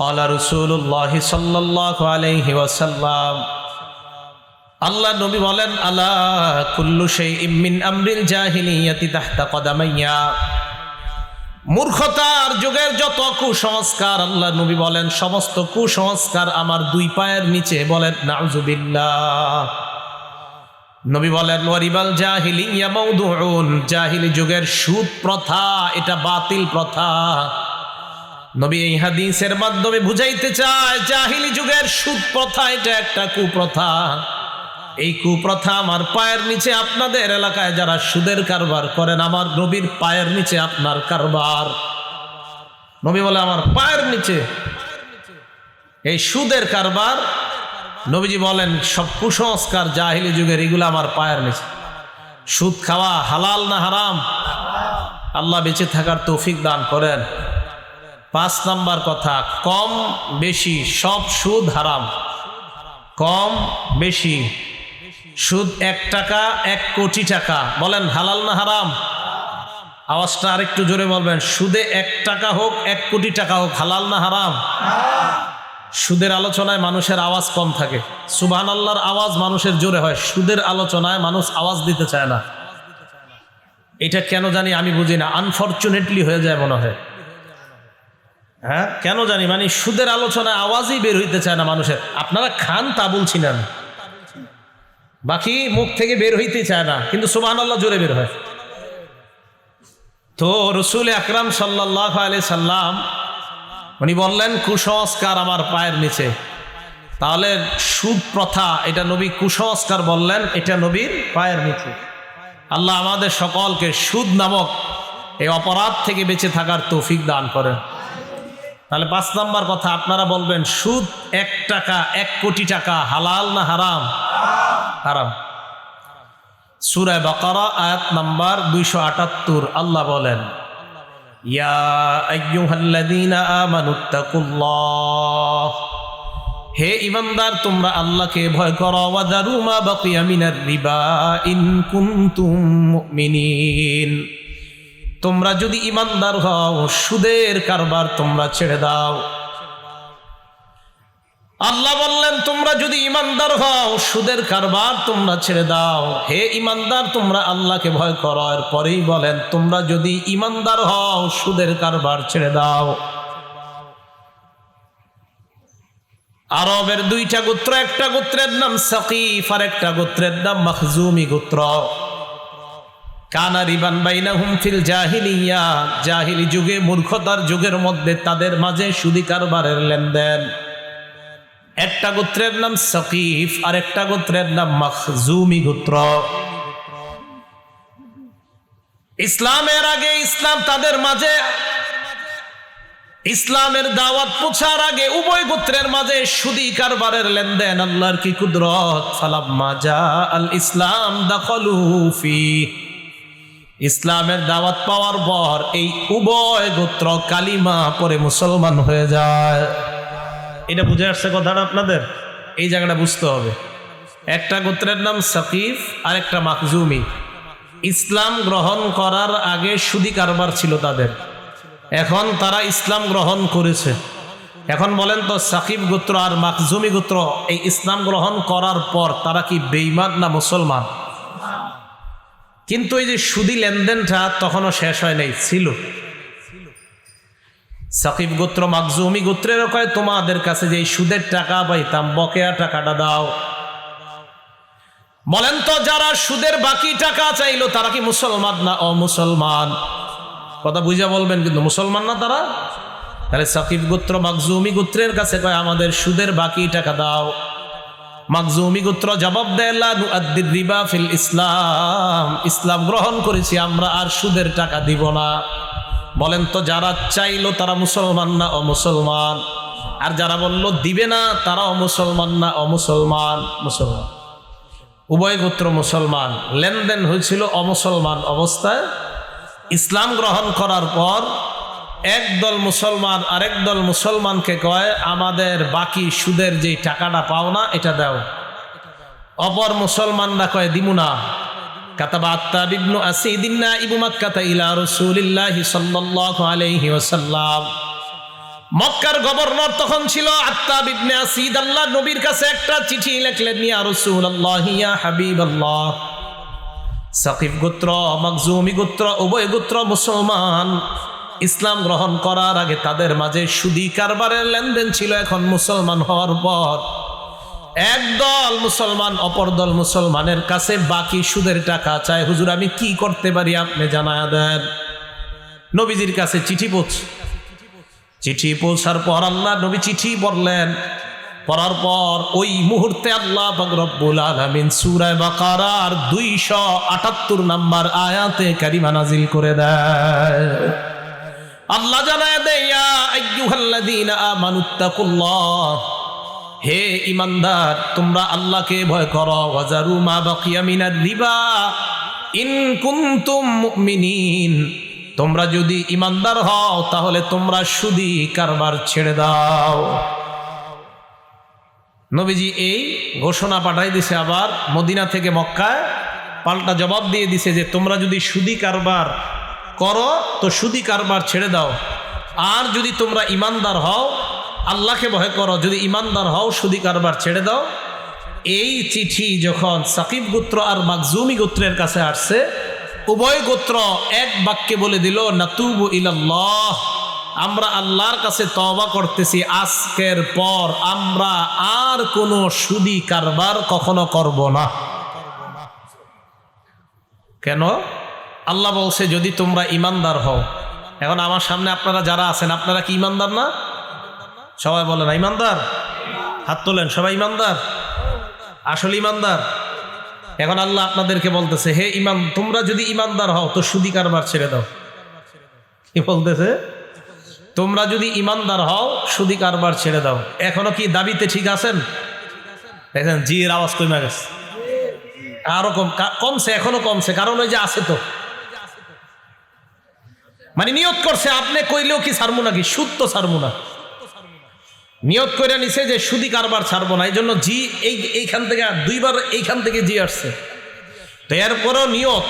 ক্বালা রাসূলুল্লাহ সাল্লাল্লাহু আলাইহি ওয়াসাল্লাম, আল্লাহ নবী বলেন, আলা কুল্লু শাইইন মিন আমরিল জাহিলিয়াতি তাহতা কদামাইয়া। মূর্খতার যুগের যত কুসংস্কার, আল্লাহ নবী বলেন সমস্ত কুসংস্কার আমার দুই পায়ের নিচে। বলেন নাউযুবিল্লাহ। নবী বলেন ওয়ারিবাল জাহিলিয়া মাউদুউন, জাহিলি যুগের সুদ প্রথা এটা বাতিল প্রথা। নবী এই হাদিসের মাধ্যমে বুঝাইতে চায় জাহিলি যুগের সুদ প্রথা এটা একটা কুপ্রথা। এই কুপ্রথা আমার পায়ের নিচে। আপনাদের এলাকায় যারা সুদের কারবার করেন, আমার নবীর পায়ের নিচে আপনার কারবার। নবী বলে আমার পায়ের নিচে এই সুদের কারবার। নবীজি বলেন সব কুসংস্কার জাহিলি যুগের এগুলো আমার পায়ের নিচে। সুদ খাওয়া হালাল না হারাম? আল্লাহ বেঁচে থাকার তৌফিক দান করেন। 5 নাম্বার কথা, কম বেশি সব সুদ হারাম। কম বেশি সুদ 1 টাকা 1 কোটি টাকা। বলেন হালাল না হারাম? আওয়াজটা আরেকটু জোরে বলবেন। সুদে 1 টাকা হোক 1 কোটি টাকা হোক, হালাল না হারাম? সুদের আলোচনায় মানুষের আওয়াজ কম থাকে, সুবহানাল্লাহর আওয়াজ মানুষের জোরে হয়। সুদের আলোচনায় মানুষ আওয়াজ দিতে চায় না। এটা কেন জানি আমি বুঝি না, আনফরচুনেটলি হয়ে যায় মনে হয়। হ্যাঁ কেন জানি, মানে সুদের আলোচনায় আওয়াজই বের হইতে চায় না মানুষের। আপনারা খান তা বলছি না, বাকি মুখ থেকে বের হইতে চায় না, কিন্তু সুবহানাল্লাহ জোরে বের হয়। তো রাসূল আকরাম সাল্লাল্লাহু আলাইহি সাল্লাম উনি বললেন কুসংস্কার আমার পায়ের নিচে। তাহলে সুদ প্রথা এটা নবী কুসংস্কার বললেন, এটা নবীর পায়ের নিচে। আল্লাহ আমাদের সকলকে সুদ নামক এই অপরাধ থেকে বেঁচে থাকার তৌফিক দান করেন। তাহলে 5 নাম্বার কথা আপনারা বলবেন, সুদ 1 টাকা 1 কোটি টাকা হালাল না হারাম? হারাম। সূরা বাকারা আয়াত নাম্বার 278 আল্লাহ বলেন, ইয়া আইয়ুহাল্লাযীনা আমানুত্তাকুল্লাহ, হে ঈমানদার তোমরা আল্লাহকে ভয় করো। ওয়াযারু মা বাকিয়া মিনার রিবা ইন কুনতুম মুমিনিন, তোমরা যদি ঈমানদার হও সুদের কারবার তোমরা ছেড়ে দাও। আল্লাহ বললেন তোমরা যদি ঈমানদার হও সুদের কারবার তোমরা ছেড়ে দাও। হে ঈমানদার তোমরা আল্লাহকে ভয় করো। এরপরেই বলেন তোমরা যদি ঈমানদার হও সুদের কারবার ছেড়ে দাও। আরবের 2টা গোত্র, একটা গোত্রের নাম সাকিফ আর একটা গোত্রের নাম মাখজুমি গোত্র। কানা রিবান বাইনাহুম ফিল জাহিলিয়া, জাহিলি যুগে মূর্খতার যুগের মধ্যে তাদের মাঝে সুদি কারবারের লেনদেন। একটা গোত্রের নাম সাকিফ আর একটা গোত্রের নাম মাখজুমি গোত্র। ইসলামের আগে ইসলাম তাদের মাঝে, ইসলামের দাওয়াত পৌঁছার আগে উভয় গোত্রের মাঝে সুদি কারবারের লেনদেন। আল্লাহর কি কুদরত! ফালাম্মা জাআল ইসলাম দাখালু ফি, ইসলামের দাওয়াত পাওয়ার পর এই উভয় গোত্র কালিমা পরে মুসলমান হয়ে যায়। এটা বুঝে আসছে কথাটা আপনাদের? এই জায়গাটা বুঝতে হবে। একটা গোত্রের নাম সাকিফ আর একটা মাখজুমি। ইসলাম গ্রহণ করার আগে সুদি কারবার ছিল তাদের, এখন তারা ইসলাম গ্রহণ করেছে। এখন বলেন তো সাকিফ গোত্র আর মাখজুমি গোত্র এই ইসলাম গ্রহণ করার পর তারা কি বেঈমান না মুসলমান? কিন্তু এই যে সুদি লেনদেনটা তখনও শেষ হয় নাই, ছিল। সাকিফ গোত্র মাখজুমি গোত্রেরও কয় তোমাদের কাছে যে সুদের টাকা পাইতাম বকেয়া টাকাটা দাও। বলেন তো যারা সুদের বাকি টাকা চাইলো তারা কি মুসলমান না অমুসলমান? কথা বুঝা বলবেন, কিন্তু মুসলমান না তারা। তাহলে সাকিফ গোত্র মাখজুমি গোত্রের কাছে কয় আমাদের সুদের বাকি টাকা দাও। মাখজুমি গোত্র জবাব দেয় লা নুআদ্দির রিবা ফিল ইসলাম, ইসলাম গ্রহণ করেছি আমরা আর সুদের টাকা দিব না। বলেন তো যারা চাইলো তারা মুসলমান না অমুসলমান? আর যারা বলল দিবে না তারা অমুসলমান না অমুসলমান? মুসলমান। উভয় গোত্র মুসলমান। লেনদেন হয়েছিল অমুসলমান অবস্থায়। ইসলাম গ্রহণ করার পর একদল মুসলমান আরেক দল মুসলমানকে কয় আমাদের বাকি সুদের যে টাকাটা পাও না এটা দাও। অপর মুসলমানরা কয় দিমু না। কাতাবা আত্তাব ইবনু আসিদিন নাইবু মাক্কাতা ইলা রাসূলিল্লাহি সাল্লাল্লাহু আলাইহি ওয়াসাল্লাম, মক্কার গভর্নর তখন ছিল আত্তাব ইবনে আসিদ। আল্লাহ নবীর কাছে একটা চিঠি লিখলেন, ইয়া রাসূলুল্লাহ ইয়া হাবিবাল্লাহ, সাকিফ গোত্র মাখজুমি গোত্র উভয় গোত্র মুসলমান। ইসলাম গ্রহণ করার আগে তাদের মাঝে সুদী কারবারের লেনদেন ছিল। এখন মুসলমান হওয়ার পর একদল মুসলমান অপর দল মুসলমানের কাছে বাকি সুদের টাকা চায়। হুজুর আমি কি করতে পারি আপনি জানায়া দেন। নবীজির কাছে চিঠি পৌঁছে, চিঠি পৌঁছার পর আল্লাহ নবী চিঠি পড়লেন। পড়ার পর ওই মুহূর্তে আল্লাহ পাক রব্বুল আলামিন সূরা বাকারার 278 নম্বর আয়াতে কারিমা নাজিল করে দেয়। আল্লাহ জানায় দেয়, ইয়া আইয়ুহাল্লাযীনা আমানুত্তাকুল্লাহ, হে ঈমানদার তোমরা আল্লাহকে ভয় করো। ওয়াজারু মা বাকিয়া মিনার রিবা ইন কুনতুম মুমিনিন, তোমরা যদি ঈমানদার হও তাহলে তোমরা সুদী কারবার ছেড়ে দাও। নবীজি এই ঘোষণা পাঠাই দিছে। আবার মদিনা থেকে মক্কায় পাল্টা জবাব দিয়ে দিছে যে তোমরা যদি সুদী কারবার করো তো সুদী কারবার ছেড়ে দাও, আর যদি তোমরা ঈমানদার হও আল্লাহকে ভয় করো, যদি ঈমানদার হও সুদী কারবার ছেড়ে দাও। এই চিঠি যখন সাকিব গোত্র আর মাখজুমি গোত্রের কাছে আসছে, উভয় গোত্র এক বাক্যে বলে দিল, নাতুবু ইলাল্লাহ, আমরা আল্লাহর কাছে তওবা করতেছি, আজকের পর আমরা আর কোনো সুদী কারবার কখনো করব না। কেন? আল্লাহ বলছে যদি তোমরা ঈমানদার হও। এখন আমার সামনে আপনারা যারা আছেন আপনারা কি ঈমানদার না? সবাই বলেন ঈমানদার, হাত তোলেন। সবাই ঈমানদার? আসলে ঈমানদার? এখন আল্লাহ আপনাদেরকে বলতেছে, হে ঈমান, তোমরা যদি ঈমানদার হও তো সুদী কারবার ছেড়ে দাও। কি বলতেছে? তোমরা যদি ঈমানদার হও সুদী কারবার ছেড়ে দাও। এখনো কি দাবিতে ঠিক আছেন? দেখেন জির আওয়াজ কমে গেছে, আরো কমছে, এখনো কমছে, কারণ ওই যে আছে তো, মানে নিয়ত করছে আপনি কইলেও কি ছাড়বো নাকি, সুদ তো ছাড়বো না। নিয়ত করে নিছে যে সুদী কারবার ছাড়বো না, এই জন্য জি এইখান থেকে দুইবার এইখান থেকে জি আসছে। তো এরপরও নিয়ত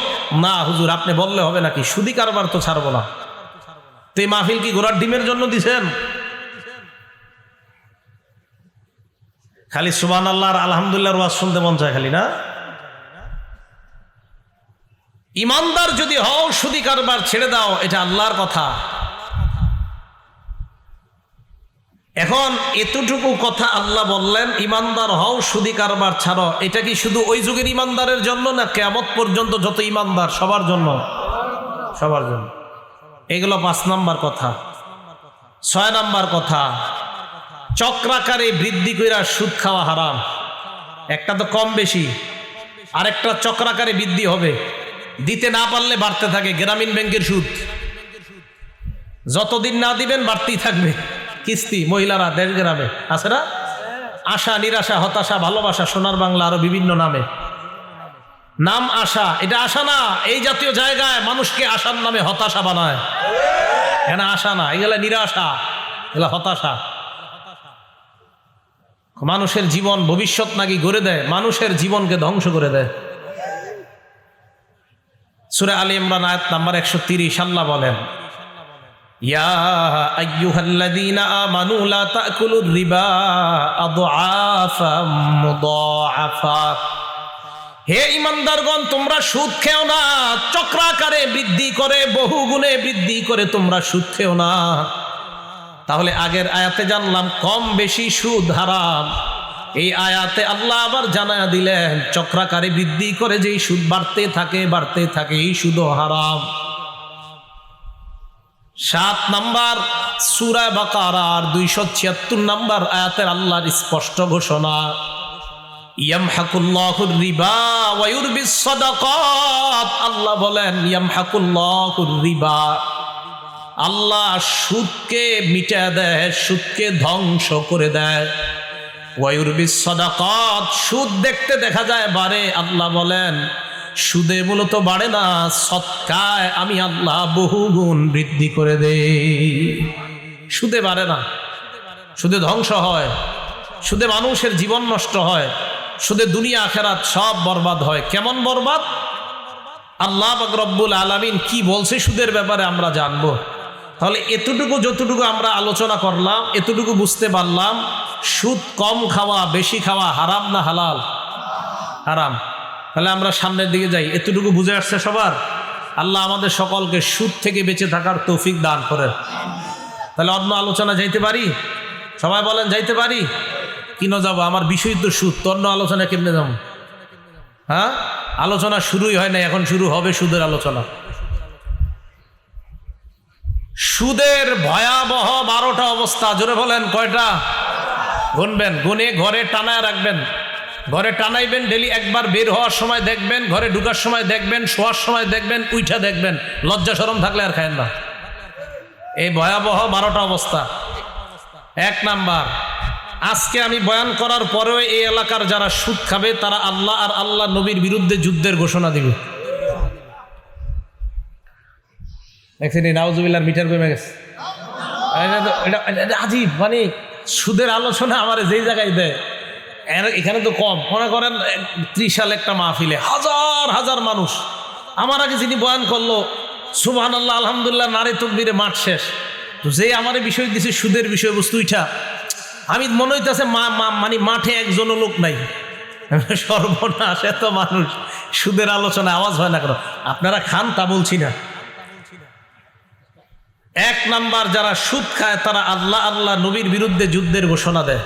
না, হুজুর আপনি বললে হবে নাকি, সুদী কারবার তো ছাড়বো না। তো এই মাহফিল কি ঘোড়ার ডিমের জন্য দিছেন? খালি সুবহানাল্লাহ আর আলহামদুলিল্লাহর ওয়াজ শুনতে মন চায় খালি না? ঈমানদার যদি হও সুদী কারবার ছেড়ে দাও, এটা আল্লাহর কথা। এখন এতটুকু কথা আল্লাহ বললেন, ঈমানদার হও সুদী কারবার ছাড়ো। এটা কি শুধু ওই যুগের ঈমানদারের জন্য না কিয়ামত পর্যন্ত যত ঈমানদার সবার জন্য? সবার জন্য। এগুলো 5 নাম্বার কথা। 6 নাম্বার কথা, চক্রাকারে বৃদ্ধি কইরা সুদ খাওয়া হারাম। একটা তো কম বেশি, আরেকটা চক্রাকারে বৃদ্ধি হবে, দিতে না পারলে বাড়তে থাকে। গ্রামীণ ব্যাংকের সুদ যতদিন না দিবেন বাড়তেই থাকবে। কিস্তি, মহিলারা দেশ গ্রামে আছে না, আশা নিরাশা হতাশা ভালোবাসা সোনার বাংলা আরো বিভিন্ন নামে নাম আশা। এটা আশা না, এই জাতীয় জায়গায় মানুষকে আশার নামে হতাশা বানায়। এখানে আশা না, এগুলা নিরাশা, এগুলা হতাশা। মানুষের জীবন ভবিষ্যৎ নাকি গড়ে দেয়, মানুষের জীবনকে ধ্বংস করে দেয়। সূরা আলী ইমরান আয়াত নাম্বার 130 আল্লাহ বলেন, ইয়া আইয়ুহাল্লাযীনা আমানু লা তাকুলুর রিবা আদআফাম মুদাআফা, হে ঈমানদারগণ তোমরা সুদ খেও না, চক্রাকারে বৃদ্ধি করে, বহুগুণে বৃদ্ধি করে তোমরা সুদ খেও না। তাহলে আগের আয়াতে জানলাম কম বেশি সুদ হারাম, এই আয়াতে আল্লাহ আবার জানায়া দিলেন চক্রাকারে বৃদ্ধি করে যেই সুদ বাড়তে থাকে এই সুদও হারাম। 7 নাম্বার সূরা বাকারার 276 নাম্বার আয়াতের আল্লাহর স্পষ্ট ঘোষণা, ইয়ামহাকুল্লাহুর রিবা ওয়া ইউরবিস সাদাকাত। আল্লাহ বলেন ইয়ামহাকুল্লাহুর রিবা, আল্লাহ সুদকে মিটা দেয়, সুদকে ধ্বংস করে দেয়। ওয়া ইউরবিস সাদাকাত, সুদ দেখতে দেখা যায় বাড়ে, আল্লাহ বলেন সুদে মূলত বাড়ে না, সদকায় আমি আল্লাহ বহুগুণ বৃদ্ধি করে দেই। সুদে বাড়ে না, সুদে ধ্বংস হয়, সুদে মানুষের জীবন নষ্ট হয়, সুদে দুনিয়া আখিরাত সব বরবাদ হয়। কেমন বরবাদ? আল্লাহ পাক রব্বুল আলামিন কি বলছে সুদের ব্যাপারে আমরা জানবো। তাহলে এতটুকু যতটুকু আমরা আলোচনা করলাম, এতটুকু বুঝতে পারলাম সুদ কম খাওয়া বেশি খাওয়া হারাম না হালাল? হারাম। তাহলে আমরা সামনের দিকে যাই। এতটুকু বুঝে আসছে সবার? আল্লাহ আমাদের সকলকে সুদ থেকে বেঁচে থাকার তৌফিক দান করেন। তাহলে অন্য আলোচনা যাইতে পারি? সবাই বলেন যাইতে পারি? কিনো যাবো? আমার বিষয় তো সুদ, তো অন্য আলোচনা কেমনে যাবো? হ্যাঁ, আলোচনা শুরুই হয় না, এখন শুরু হবে সুদের আলোচনা। সুদের ভয়াবহ 12টা অবস্থা। জোরে বলেন কয়টা? গুনবেন, গুনে ঘরে টানায় রাখবেন। ঘরে টানাইবেন, ডেলি একবার বের হওয়ার সময় দেখবেন, ঘরে ঢুকার সময় দেখবেন, শোয়ার সময় দেখবেন, উইঠা দেখবেন। লজ্জা শরম থাকলে আর খায়েন না। এই ভয়াবহ 12টা অবস্থা। 1 নাম্বার, আজকে আমি বয়ান করার পরেও এই এলাকার যারা সুদ খাবে তারা আল্লাহ আর আল্লাহ নবীর বিরুদ্ধে যুদ্ধের ঘোষণা দিবে। দেখছেন নাউজুবিল্লাহর মিটার কমে গেছে। এটা আজীব, মানে সুদের আলোচনা আমার যেই জায়গায় দেয় এখানে তো কম। মনে করেন 30 সাল একটা মাহফিলে হাজার হাজার মানুষ, আমার আগে যিনি বয়ান করলো সুবহানাল্লাহ আলহামদুলিল্লাহ নারে তাকবীরে মাঠ শেষ। তো যে আমার বিষয় দিছে সুদের বিষয়বস্তু ইটা, আমি মনে হইতেছে মানে মাঠে একজনও লোক নাই। সর্বনাশ, এত মানুষ, সুদের আলোচনায় আওয়াজ হয় না কেন? আপনারা খান তা বলছি না। 1 নাম্বার, যারা সুদ খায় তারা আল্লাহ আল্লাহ নবীর বিরুদ্ধে যুদ্ধের ঘোষণা দেয়।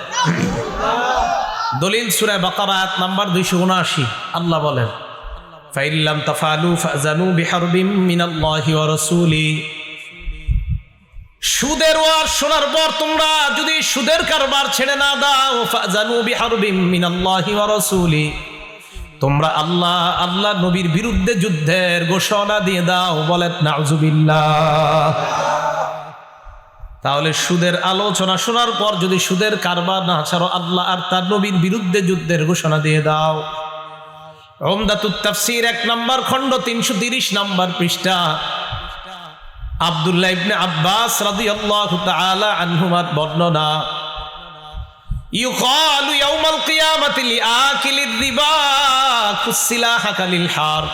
দলিল সূরা বাকারা আয়াত নাম্বার 279। আল্লাহ বলেন ফাইল্লাম তাফালু ফাজানু বিহারবিম মিনাল্লাহি ওয়া রাসূলি। সুদের ওয়াজ শোনার পর তোমরা যদি সুদের কারবার ছেড়ে না দাও, ফাজানু বিহারবিম মিনাল্লাহি ওয়া রাসূলি, তোমরা আল্লাহ আল্লাহ নবীর বিরুদ্ধে যুদ্ধের ঘোষণা দিয়ে দাও। বলেন নাউজুবিল্লাহ। তাহলে সুদের আলোচনা শোনার পর যদি সুদের কারবার না ছাড়ো, আল্লাহ আর তার নবীর বিরুদ্ধে যুদ্ধের ঘোষণা দিয়ে দাও। উমদাতুত তাফসীর 1 নাম্বার খণ্ড 330 নাম্বার পৃষ্ঠা, আব্দুল্লাহ ইবনে আব্বাস রাদিয়াল্লাহু তাআলা আনহুমার বর্ণনা, ইউকালু ইয়াউমাল কিয়ামাতি লিআকিলির রিবা কুসিলাহাকা লিল হার।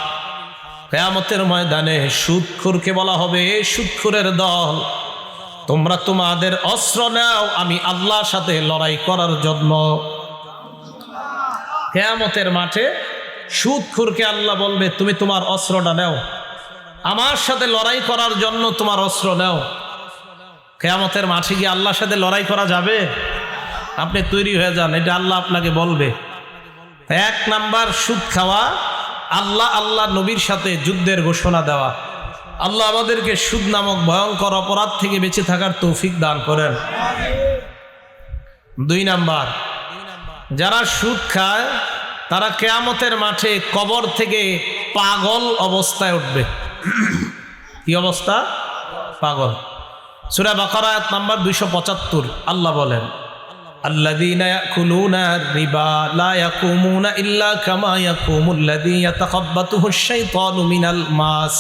কিয়ামতের ময়দানে সুদখোরকে বলা হবে, সুদখোরের দল, তোমরা তোমাদের অস্ত্র নাও আমি আল্লাহর সাথে লড়াই করার জন্য। কিয়ামতের মাঠে সুদখোরকে আল্লাহ বলবে, তুমি তোমার অস্ত্রটা নাও, আমার সাথে লড়াই করার জন্য তোমার অস্ত্র নাও। কিয়ামতের মাঠে গিয়ে আল্লাহর সাথে লড়াই করা যাবে? আপনি তৈরি হয়ে যান, এটা আল্লাহ আপনাকে বলবে। 1 নাম্বার, সুদ খাওয়া, আল্লাহ আল্লাহ নবীর সাথে যুদ্ধের ঘোষণা দেওয়া। আল্লাহ আমাদেরকে সুদ নামক ভয়ঙ্কর অপরাধ থেকে বেঁচে থাকার তৌফিক দান করেন। 2 নাম্বার, যারা সুদ খায় তারা কিয়ামতের মাঠে কবর থেকে পাগল অবস্থায় উঠবে। কি অবস্থা? পাগল। সূরা বাকারা আয়াত নাম্বার 275 আল্লাহ বলেন, আল্লাযীনা ইয়াকুলুনা রিবা লা ইয়াকুমুনা ইল্লা কামা ইয়াকুমুল্লাযী ইয়াতাখাব্বাতুহুশ শাইতানু মিনাল মাস।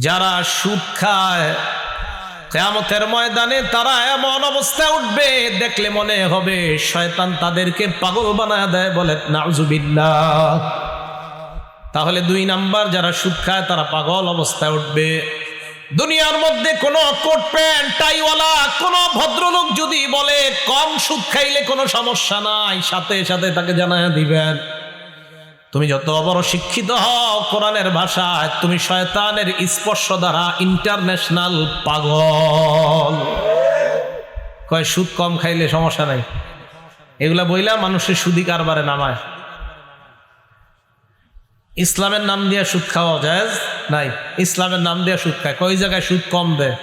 যারা সুদ খায় কিয়ামতের ময়দানে তারা এমন অবস্থায় উঠবে, দেখলে মনে হবে শয়তান তাদেরকে পাগল বানায় দেয়। বলে নাউজুবিল্লাহ। তাহলে 2 নাম্বার, যারা সুদ খায় তারা পাগল অবস্থায় উঠবে। দুনিয়ার মধ্যে কোন কোট প্যান্ট টাইওয়ালা কোন ভদ্রলোক যদি বলে কম সুদ খাইলে কোনো সমস্যা নাই, সাথে সাথে তাকে জানায় দিবেন, তুমি যত বড় শিক্ষিত হও, কোরআনের ভাষায় তুমি শয়তানের স্পর্শ দ্বারা ইন্টারন্যাশনাল পাগল। কয় সুদ কম খাইলে সমস্যা নাই, এগুলা বইলা মানুষের সুদি কারবারে নামায়। ইসলামের নাম দিয়া সুদ খাওয়া জায়েজ নাই, ইসলামের নাম দিয়া সুদ খায়। কই জায়গায় সুদ কম দেয়?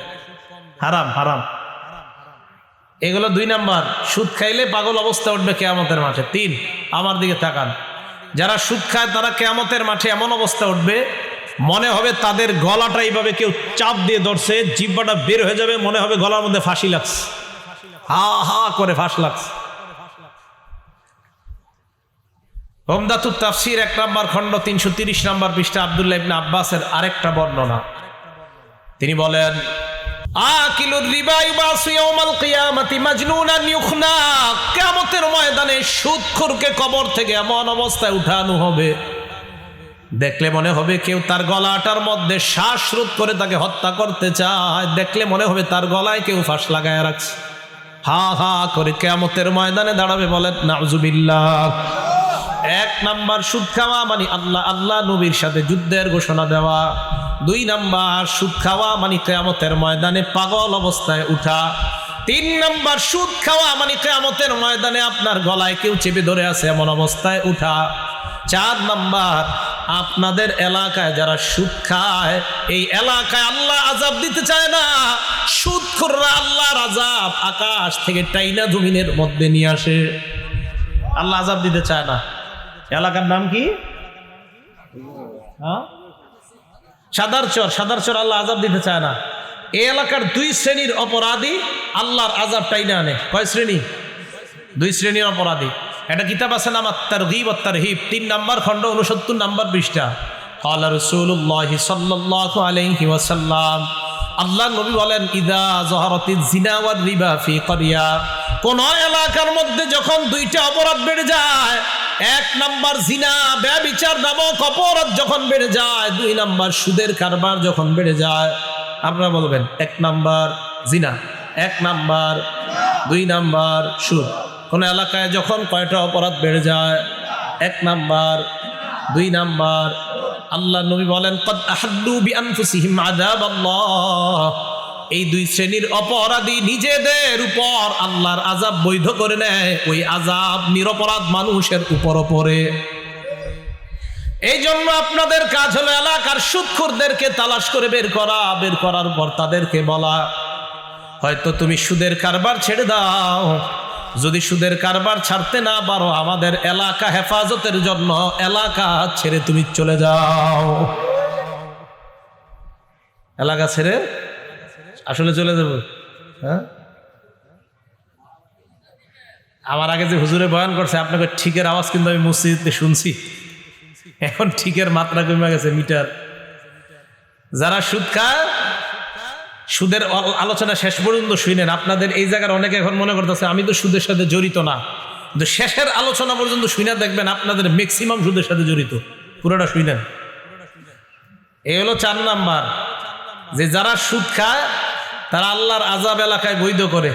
হারাম, হারাম। এগুলো 2 নাম্বার, সুদ খাইলে পাগল অবস্থা উঠবে কিয়ামতের মাঠে। 3, আমার দিকে তাকান, যারা সুদ খায় তারা কিয়ামতের মাঠে এমন অবস্থা উঠবে, মনে হবে তাদের গলাটা এইভাবে কেউ চাপ দিয়ে ধরছে, জিহ্বাটা বের হয়ে যাবে, মনে হবে গলার মধ্যে ফাঁসি লাগছে, হা হা করে ফাঁস লাগছে। উমদাতুত তাফসীর 1 নাম্বার খণ্ড 330 নাম্বার পৃষ্ঠা, আব্দুল্লাহ ইবনে আব্বাসের আরেকটা বর্ণনা। তিনি বলেন, আকিলুর রিবা ইউবাসু ইয়াউমাল কিয়ামাতি মাজনুনান ইউখনা। কিয়ামতের ময়দানে সুদখোরকে কবর থেকে এমন অবস্থায় উঠানো হবে, দেখলে মনে হবে কেউ তার গলাটার মধ্যে শ্বাসরোধ করে তাকে হত্যা করতে চায়, দেখলে মনে হবে তার গলায় কেউ ফাঁস লাগায় রাখছে। হা হা করে কিয়ামতের ময়দানে দাঁড়াবে, বলেন নাউজুবিল্লাহ। এক নাম্বার সুদ খাওয়া মানে আল্লাহ আল্লাহ নবীর সাথে যুদ্ধের ঘোষণা দেওয়া। দুই নাম্বার সুদ খাওয়া মানে কিয়ামতের ময়দানে পাগল অবস্থায় উঠা। তিন নাম্বার সুদ খাওয়া মানে কিয়ামতের ময়দানে আপনার গলায় কেউ চেপে ধরে আছে এমন অবস্থায় উঠা। চার নাম্বার, আপনাদের এলাকায় যারা সুদ খায় এই এলাকায় আল্লাহ আযাব দিতে চায় না, সুদখোররা আল্লাহর আযাব আকাশ থেকে টাইনা জমিনের মধ্যে নিয়ে আসে। আল্লাহ আযাব দিতে চায় না। এলাকার নাম কি? সাদারচর। সাদারচর আল্লাহ আযাব দিতে চায় না। এই এলাকার দুই শ্রেণীর অপরাধী আল্লাহর আযাব টাইনা আনে। কয় শ্রেণী? দুই শ্রেণীর অপরাধী। একটা কিতাব আছে নাম আত-তারগীব ওয়াত তারহিব, 3 নম্বর খণ্ড 69 নম্বর পৃষ্ঠা। ক্বালা রাসূলুল্লাহ সাল্লাল্লাহু আলাইহি ওয়াসাল্লাম, আল্লাহ নবী বলেন, ইযা যাহারাতিজ জিনা ওয়ার রিবা ফি ক্বরিয়া, কোন এলাকার মধ্যে যখন দুইটা অপরাধ বেড়ে যায়, এক নাম্বার জিনা ব্যভিচার নামক অপরাধ যখন বেড়ে যায়, দুই নাম্বার সুদের কারবার যখন বেড়ে যায়। আপনারা বলবেন, এক নাম্বার জিনা, এক নাম্বার, দুই নাম্বার সুদ। কোন এলাকায় যখন কয়টা অপরাধ বেড়ে যায়? এক নাম্বার, দুই নাম্বার। আল্লাহ নবী বলেন, কদ আহাদ্দু বিআনফুসিহিম আযাবাল্লাহ, এই দুই শ্রেণীর অপরাধী নিজেদের উপর আল্লাহর আযাব বৈধ করে নেয়, ওই আযাব নিরপরাধ মানুষের উপর পড়ে। এই জন্য আপনাদের কাজ হলো এলাকার সুদখোরদেরকে তালাশ করে বের করা, বের করার পর তাদেরকে বলা, হয়তো তুমি সুদের কারবার ছেড়ে দাও, যদি সুদের কারবার ছাড়তে না পারো আমাদের এলাকা হেফাজতের জন্য এলাকা ছেড়ে তুমি চলে যাও। এলাকা ছেড়ে আসলে চলে যাব। হ্যাঁ, আমার আগে যে হুজুরে বয়ান করছে আপনাকে ঠিকের আওয়াজ কিন্তু আমি মসজিদে শুনছি, এখন ঠিকের মাত্রা কমে গেছে মিটার। যারা সুদ খায়, সুদের আলোচনা শেষ পর্যন্ত শুনেন। আপনাদের এই জায়গার অনেকে এখন মনে করতেছে আমি তো সুদের সাথে জড়িত না, কিন্তু শেষের আলোচনা পর্যন্ত শুনে দেখবেন আপনাদের ম্যাক্সিমাম সুদের সাথে জড়িত। পুরোটা শুনেন। এই হলো 4 নাম্বার, যে যারা সুদ খায় তারা আল্লাহর আযাব এলাকায় বৈধ করে।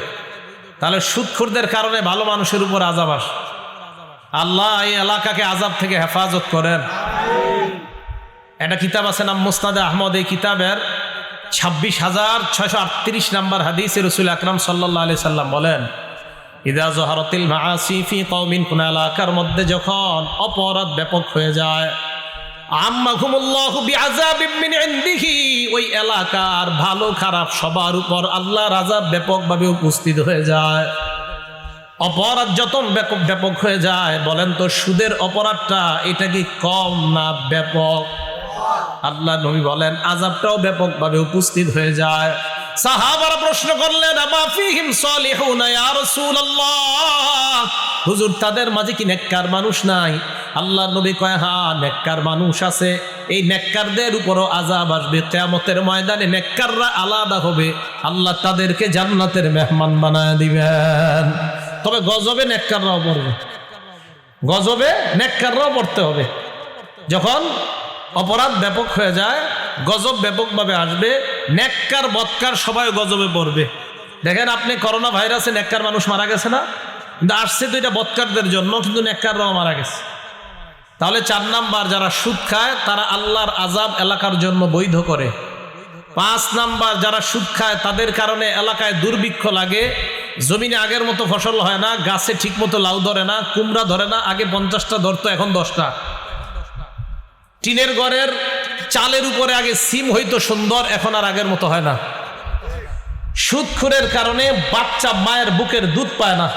তাহলে সুদখোরদের কারণে ভালো মানুষের উপর আযাব আসে। আল্লাহ এই এলাকাকে আযাব থেকে হেফাজত করেন। একটা কিতাব আছে নাম মুসনাদে আহমদ, এই কিতাবের 26,638 নম্বর হাদিসে রাসূল আকরাম সাল্লাল্লাহু আলাইহি সাল্লাম বলেন, ইযা যাহারাতিল মাআসি ফি কওমিন, কোন এলাকার মধ্যে যখন অপরাধ ব্যাপক হয়ে যায়, আম্মাহুমুল্লাহু বিআযাবিম মিন ইনদিহি, ওই এলাকার ভালো খারাপ সবার উপর আল্লাহর আযাব ব্যাপকভাবে উপস্থিত হয়ে যায়। অপরাধ যত ব্যাপক হয়ে যায়, বলেন তো সুদের অপরাধটা এটা কি কম না ব্যাপক? আল্লাহ নবী বলেন আযাবটাও ব্যাপকভাবে উপস্থিত হয়ে যায়। সাহাবারা প্রশ্ন করলেন, আমা ফীহিম সালিহুন ইয়া রাসূলুল্লাহ, হুজুর তাদের মাঝে কি নেককার মানুষ নাই? আল্লাহ নবী কয়, হ্যাঁ নেককার মানুষ আছে। এই নেককারদের উপরও আযাব আসবে। কিয়ামতের ময়দানে নেককাররা আলাদা হবে, আল্লাহ তাদেরকে জান্নাতের মেহমান বানায় দিবেন। তবে গজবে নেককাররাও পড়বে, গজবে নেককাররাও পড়তে হবে। যখন অপরাধ ব্যাপক হয়ে যায়, গজব ব্যাপকভাবে আসবে, নেককার বদকার সবাই গজবে পড়বে। দেখেন আপনি করোনা ভাইরাসে নেককার মানুষ মারা গেছে না, কিন্তু আসছে তো এটা বদকারদের জন্য, কিন্তু নেককাররাও মারা গেছে। তাহলে 4 নাম্বার, যারা সুদ খায় তারা আল্লাহর আযাব এলাকার জন্য বৈধ করে। 5 নাম্বার, যারা সুদ খায় তাদের কারণে এলাকায় দুর্ভিক্ষ লাগে, জমিনে আগের মতো ফসল হয় না, গাছে ঠিক মতো লাউ ধরে না, কুমড়া ধরে না, আগে 50টা ধরতো এখন 10টা। টিনের ঘরের চালের উপরে আগে সিম হইতো সুন্দর, এখন আর আগের মতো হয় না। সুদখোরের কারণে বাচ্চা মায়ের বুকের দুধ পায় না।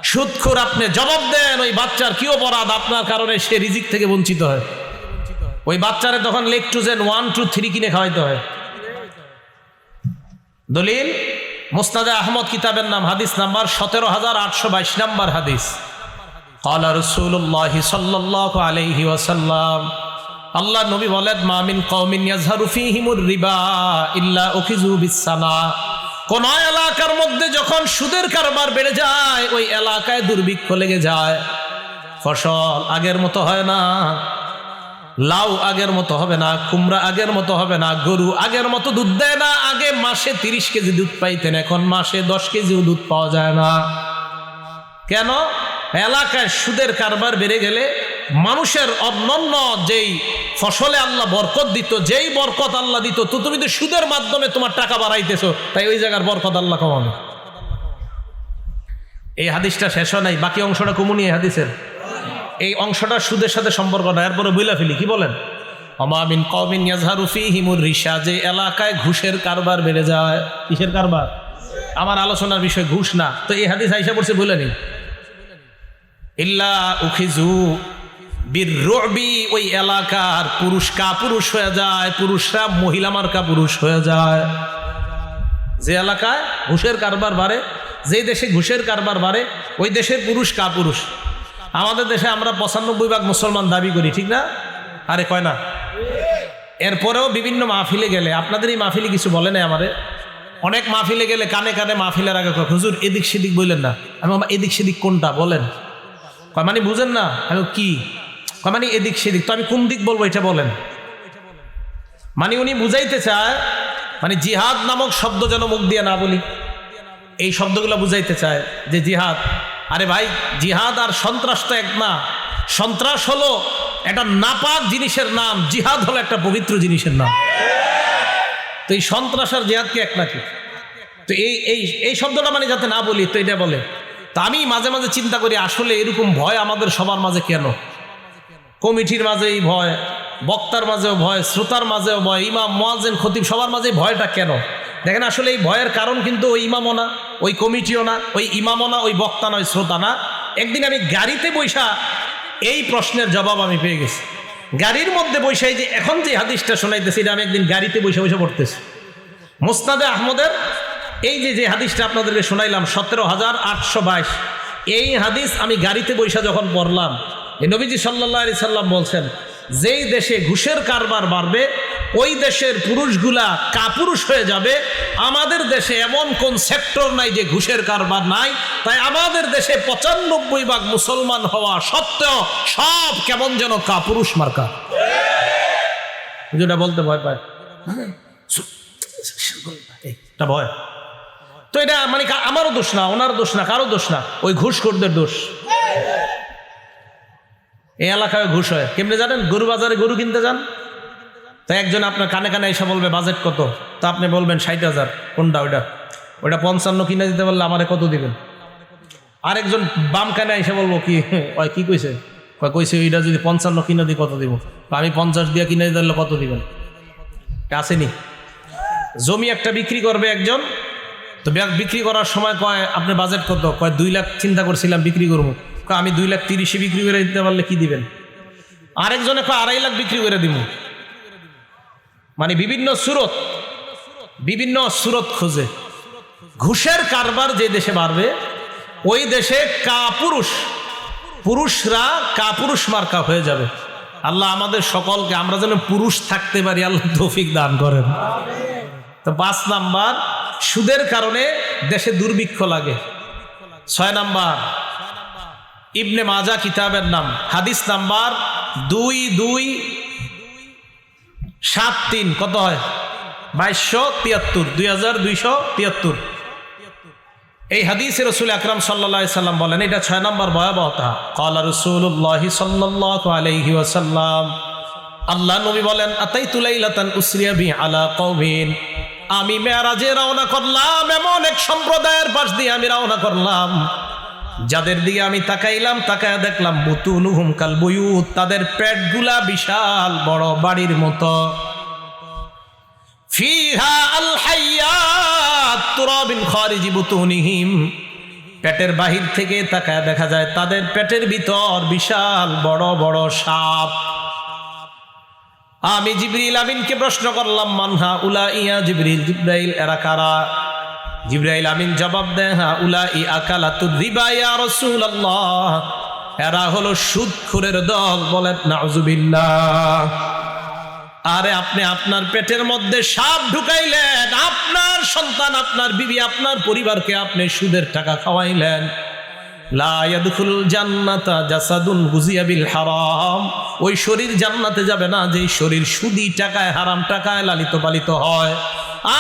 সুদখোর, আপনি জবাব দেন ওই বাচ্চার কি অপরাধ আপনার কারণে সে রিজিক থেকে বঞ্চিত হয়? ওই বাচ্চারে তখন লেকটোজেন 1, 2, 3 কিনে খাওয়াইতে হয়। দলিল মুসনাদে আহমদ কিতাবের নাম, হাদিস নাম্বার 17,822 নম্বর হাদিস। ক্বালা রাসূলুল্লাহ সাল্লাল্লাহু আলাইহি ওয়াসাল্লাম, আল্লাহ নবী বলেন, মা মিন কওমিন ইয়াজহারু ফীহিমুর রিবা ইল্লা উখিযু বিসসানা, কোন এলাকার মধ্যে যখন সুদের কারবার বেড়ে যায়, ওই এলাকায় দুর্ভিক্ষ লেগে যায়, ফসল আগের মতো হয় না, লাউ আগের মতো হবে না, কুমড়া আগের মতো হবে না, গরু আগের মতো দুধ দেয় না। আগে মাসে 30 কেজি দুধ পাইতেন, এখন মাসে 10 কেজিও দুধ পাওয়া যায় না। কেন? এলাকায় সুদের কারবার বেড়ে গেলে মানুষের অন্যান্য যেই ফসলে আল্লাহ বরকত দিত, যেই বরকত আল্লাহ দিত, তো তুমি তো সুদের মাধ্যমে তোমার টাকা বাড়াইতেছো, তাই ওই জায়গার বরকত আল্লাহ কমাবে। এই হাদিসটা শেষ হয় নাই, বাকি অংশটা কমুনি এই হাদিসের। এই অংশটা সুদের সাথে সম্পর্ক না, এরপরে বইলা ফেলি। কি বলেন? অমামিন কওমিন ইয়াজহারু ফীহিমুর রিশা, যে এলাকায় ঘুষের কারবার বেড়ে যায়। কিসের কারবার? আমার আলোচনার বিষয় ঘুষ না, তো এই হাদিস আইসা পড়ছে বলে নি। ইল্লা উখিজু বিররুবি, ওই এলাকার পুরুষ কাপুরুষ হয়ে যায়, পুরুষরা মহিলা মার্কা পুরুষ হয়ে যায়। যে এলাকায় ঘুষের কারবার বাড়ে, যে দেশে ঘুষের কারবার বাড়ে, ওই দেশের পুরুষ কাপুরুষ। আমাদের দেশে আমরা 95% মুসলমান দাবি করি, ঠিক না? আরে কয় না? এরপরেও বিভিন্ন মাহফিলে গেলে, আপনাদের এই মাহফিলে কিছু বলে না আমারে, অনেক মাহফিলে গেলে কানে কানে মাহফিলের আগে কয়, হুজুর এদিক সেদিক বললেন না। আমি এদিক সেদিক কোনটা বলেন? কয় মানে বুঝেন না? আমি কি কয় মানে এদিক সেদিক, তো আমি কোন দিক বলবো এটা বলেন। মানে উনি বুঝাইতে চায়, মানে জিহাদ নামক শব্দ যেন মুখ দিয়ে না বলি, এই শব্দগুলো বুঝাইতে চায় যে জিহাদ। আরে ভাই, জিহাদ আর সন্ত্রাস তো এক না। সন্ত্রাস হলো একটা নাপাক জিনিসের নাম, জিহাদ হলো একটা পবিত্র জিনিসের নাম। তো এই সন্ত্রাস আর জিহাদ কি এক নাকি? তো এই শব্দটা মানে যাতে না বলি, তো এটা বলে। তা আমি মাঝে মাঝে চিন্তা করি, আসলে এরকম ভয় আমাদের সবার মাঝে কেন? কমিটির মাঝে এই ভয়, বক্তার মাঝেও ভয়, শ্রোতার মাঝেও ভয়, ইমাম মুয়াজ্জিন খতিব সবার মাঝে ভয়টা কেন? দেখেন, আসলে এই ভয়ের কারণ কিন্তু ওই ইমামও না, ওই কমিটিও না, ওই ইমামও না, ওই বক্তা নয়, শ্রোতা না। একদিন আমি গাড়িতে বৈশা এই প্রশ্নের জবাব আমি পেয়ে গেছি। গাড়ির মধ্যে বৈশাই যে এখন যে হাদিসটা শোনাইতেছি, এটা আমি একদিন গাড়িতে বৈশা বৈশা পড়তেছি। মুসনাদে আহমদের এই যে হাদিসটা আপনাদেরকে শোনাইলাম 17,822, এই হাদিস আমি গাড়িতে বৈশা যখন পড়লাম, এই নবীজি সাল্লাল্লাহু আলাইহি সাল্লাম বলছেন, যেই দেশে ঘুষের কারবার বাড়বে ওই দেশের পুরুষগুলা কাপুরুষ হয়ে যাবে। আমাদের দেশে এমন কোন সেক্টর নাই যে ঘুষের কারবার নাই, তাই আমাদের দেশে 95% মুসলমান হওয়া সত্ত্বেও সব কেমন যেন কাপুরুষ মার্কা। যেটা বলতে ভয় পায়, এটা ভয়। তো এটা মানে আমারও দোষ না, ওনার দোষ না, কারো দোষ না, ওই ঘুষখোরদের দোষ। এই এলাকায় ঘুষ হয় কেমনে জানেন? গরু বাজারে গরু কিনতে যান, তো একজন আপনার কানে কানে এসে বলবে বাজেট কত, তো আপনি বলবেন 60,000। কোনটা? ওইটা 55 কিনে দিতে বললে আমারে কত দিবেন? আরেকজন বাম কানে এসে বলবো কি, ওই কি কইছে? কইছে ওইটা যদি 55 কিনে দিই কত দিব? আমি 50 দিয়ে কিনে দিতে বললে কত দিবেন? আসেনি? জমি একটা বিক্রি করবে একজন, তো বিক্রি করার সময় কয় আপনি বাজেট কত? কয় 2 লাখ চিন্তা করছিলাম বিক্রি করবো। আমি 2,30,000 বিক্রি করে দিতে পারলে কি দিবেন? আরেকজনে কয় 2.5 লাখ বিক্রি করে দিব। মানে বিভিন্ন সুরত খোঁজে। ঘুষের কারবার যে দেশে বাড়বে ওই দেশে পুরুষরা কাপুরুষ মার্কা হয়ে যাবে। আল্লাহ আমাদের সকলকে, আমরা যেন পুরুষ থাকতে পারি, আল্লাহ তৌফিক দান করেন। তো 5 নাম্বার, সুদের কারণে দেশে দুর্ভিক্ষ লাগে। 6 নাম্বার, ইবনে মাজা কিতাবের নাম, হাদিস নাম্বার 2273, কত হয়? 2273। এই হাদিসে রাসূল আকরাম সাল্লাল্লাহু আলাইহি সাল্লাম বলেন, এটা 6 নাম্বার ভয়াবহতা। ক্বালা রাসূলুল্লাহ সাল্লাল্লাহু আলাইহি ওয়াসাল্লাম, আল্লাহ নবী বলেন, আতাইতু লাইলাতান উসরিয়া বি আলা কওমিন, আমি মেরাজে রওনা করলাম, এমন এক সম্প্রদায়ের পাশ দিয়ে আমি রওনা করলাম যাদের দিকে আমি তাকাইলাম, তাকায় দেখলাম বুতুনুহুম কাল বুয়ুত, তাদের পেটগুলা বিশাল বড় বাড়ির মতো। ফিহা আল হাইয়াত তুরাবিন খারিজি বুতুনিহিম, পেটের বাহির থেকে তাকায় দেখা যায় তাদের পেটের ভিতর বিশাল বড় বড় সাপ। আমি জিবরিল আমিনকে প্রশ্ন করলাম, মানহা উলা ইয়া জিবরিল, জিবরাইল এরা কারা? জিবরাইল আমিন জবাব দেয়, হা উলাই আকালাতুর রিবা ইয়া রাসূলুল্লাহ, এরা হলো সুদখোরের দল। বলেন নাউজুবিল্লাহ। আরে আপনি আপনার পেটের মধ্যে সাপ ঢুকাইলেন, আপনার সন্তান, আপনার বিবি, আপনার পরিবারকে আপনি সুদের টাকা খাওয়াইলেন, লা ইয়াদখুলুল জান্নাতা জাসাদুন গুজিয়া বিল হারাম, ওই শরীর জান্নাতে যাবে না যেই শরীর সুদি টাকায় হারাম টাকায় লালিত পালিত হয়।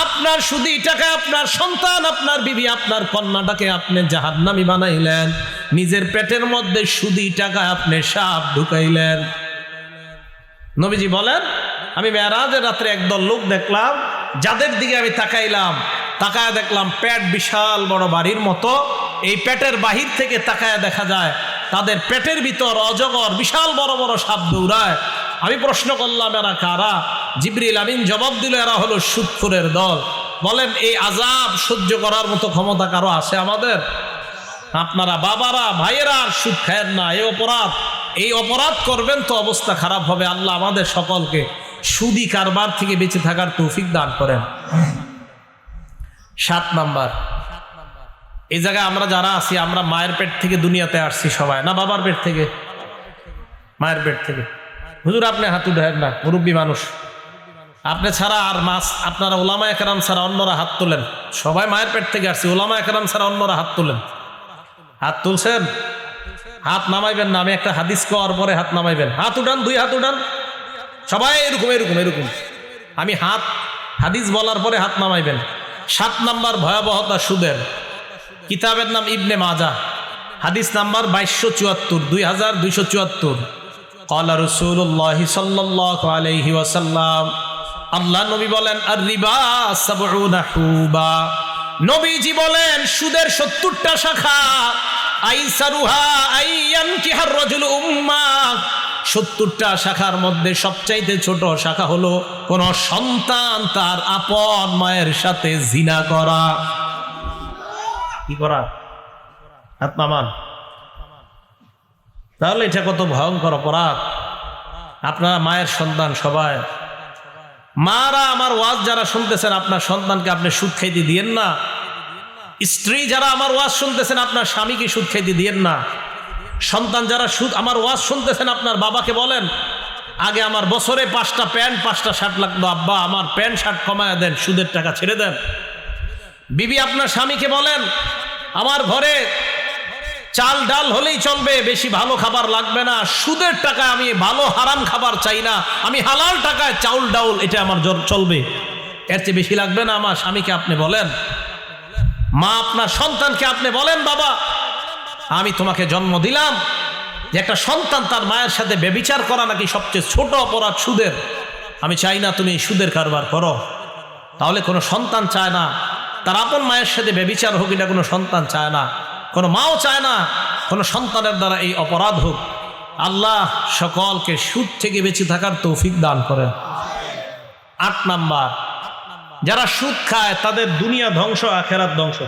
আপনার সুদি টাকায় আপনার সন্তান, আপনার বিবি, আপনার কন্যাটাকে আপনি জাহান্নামী বানাইলেন, নিজের পেটের মধ্যে সুদি টাকায় আপনি সাপ ঢুকাইলেন। নবীজি বলেন, আমি মেরাজের রাত্রে একদল লোক দেখলাম, যাদের দিকে আমি তাকায় দেখলাম পেট বিশাল বড় বাড়ির মতো। এই পেটের বাহির থেকে তাকায় দেখা যায় তাদের পেটের ভিতর অজগর বিশাল বড় বড় সাপ দৌড়ায়। আমি প্রশ্ন করলাম, এরা কারা? জিবরিল আমিন জবাব দিল, এরা হলো সুদখোরের দল। বলেন, এই আযাব সহ্য করার মতো ক্ষমতা কারো আছে আমাদের? আপনারা বাবারা ভাইয়েরা আর সুদ খায়েন না, এই অপরাধ করবেন তো অবস্থা খারাপ হবে। আল্লাহ আমাদের সকলকে সুদি কারবার থেকে বেঁচে থাকার তৌফিক দান করেন। 7 নাম্বার, এই জায়গায় আমরা যারা আছি, আমরা মায়ের পেট থেকে দুনিয়াতে আসছি সবাই, না বাবার পেট থেকে? মায়ের পেট থেকে। হুজুর আপনি হাত উঠায়েন না, মুরব্বী মানুষ, আপনি ছাড়া আর আপনারা ওলামায়ে কেরাম ছাড়া অন্যরা হাত তোলেন। সবাই মায়ের পেট থেকে আসছি, ওলামায়ে কেরাম ছাড়া অন্যরা হাত তোলেন। হাত তুলছেন? হাত নামাইবেন না, আমি একটা হাদিস করার পরে হাত নামাইবেন। হাত উঠান, 2 হাত উঠান, সবাই এরকম এরকম এরকম। আমি হাদিস বলার পরে হাত নামাইবেন। 7 নাম্বার ভয়াবহতা সুদের। কিতাবের নাম ইবনে মাজাহ, হাদিস নাম্বার 2274, 2274। ক্বালা রাসূলুল্লাহি সাল্লাল্লাহু আলাইহি ওয়াসাল্লাম, আল্লাহ নবী বলেন, আর রিবা 70 হুবা। নবীজি বলেন, সুদের 70টা শাখা। আইসারুহা আইয়ানকিহার রাজুল উম্মা, 70টা শাখার মধ্যে সবচাইতে ছোট শাখা হলো কোন সন্তান তার আপন মায়ের সাথে জিনা করা। কি করা? হাত নামান। তাহলে এটা কত ভয়ঙ্কর অপরাধ। আপনারা মায়ের সন্তান সবাই, মারা আমার ওয়াজ যারা শুনতেছেন, আপনার সন্তানকে আপনি সুদ খাইতে দিয়েন না। স্ত্রী যারা আমার ওয়াজ শুনতেছেন, আপনার স্বামীকে সুদ খাইতে দিয়েন না। সন্তান যারা আমার ওয়াজ শুনতেছেন, আপনার বাবাকে বলেন, আগে আমার বছরে 5টা প্যান্ট 5টা শার্ট লাগতো, আব্বা আমার প্যান্ট শার্ট কমায় দেন, সুদের টাকা ছেড়ে দেন। বিবি আপনার স্বামীকে বলেন, আমার ঘরে চাল ডাল হলেই চলবে, বেশি ভালো খাবার লাগবে না, সুদের টাকায় আমি ভালো হারাম খাবার চাই না, আমি হালাল টাকায় চাউল ডাউল এটা আমার চলবে, এর চেয়ে বেশি লাগবে না। আমার স্বামীকে আপনি বলেন। মা আপনার সন্তানকে আপনি বলেন, বাবা আমি তোমাকে জন্ম দিলাম, যে একটা সন্তান তার মায়ের সাথে ব্যভিচার করা নাকি সবচেয়ে ছোট অপরাধ সুদের, আমি চাই না তুমি সুদের কারবার করো। তাহলে কোনো সন্তান চায় না তার আপন মায়ের সাথে ব্যভিচার হোক, এটা কোনো সন্তান চায় না, কোনো মাও চায় না কোনো সন্তানের দ্বারা এই অপরাধ হোক। আল্লাহ সকলকে সুদ থেকে বেঁচে থাকার তৌফিক দান করেন। 8 নাম্বার, যারা সুদ খায় তাদের দুনিয়া ধ্বংস আখেরাত ধ্বংস।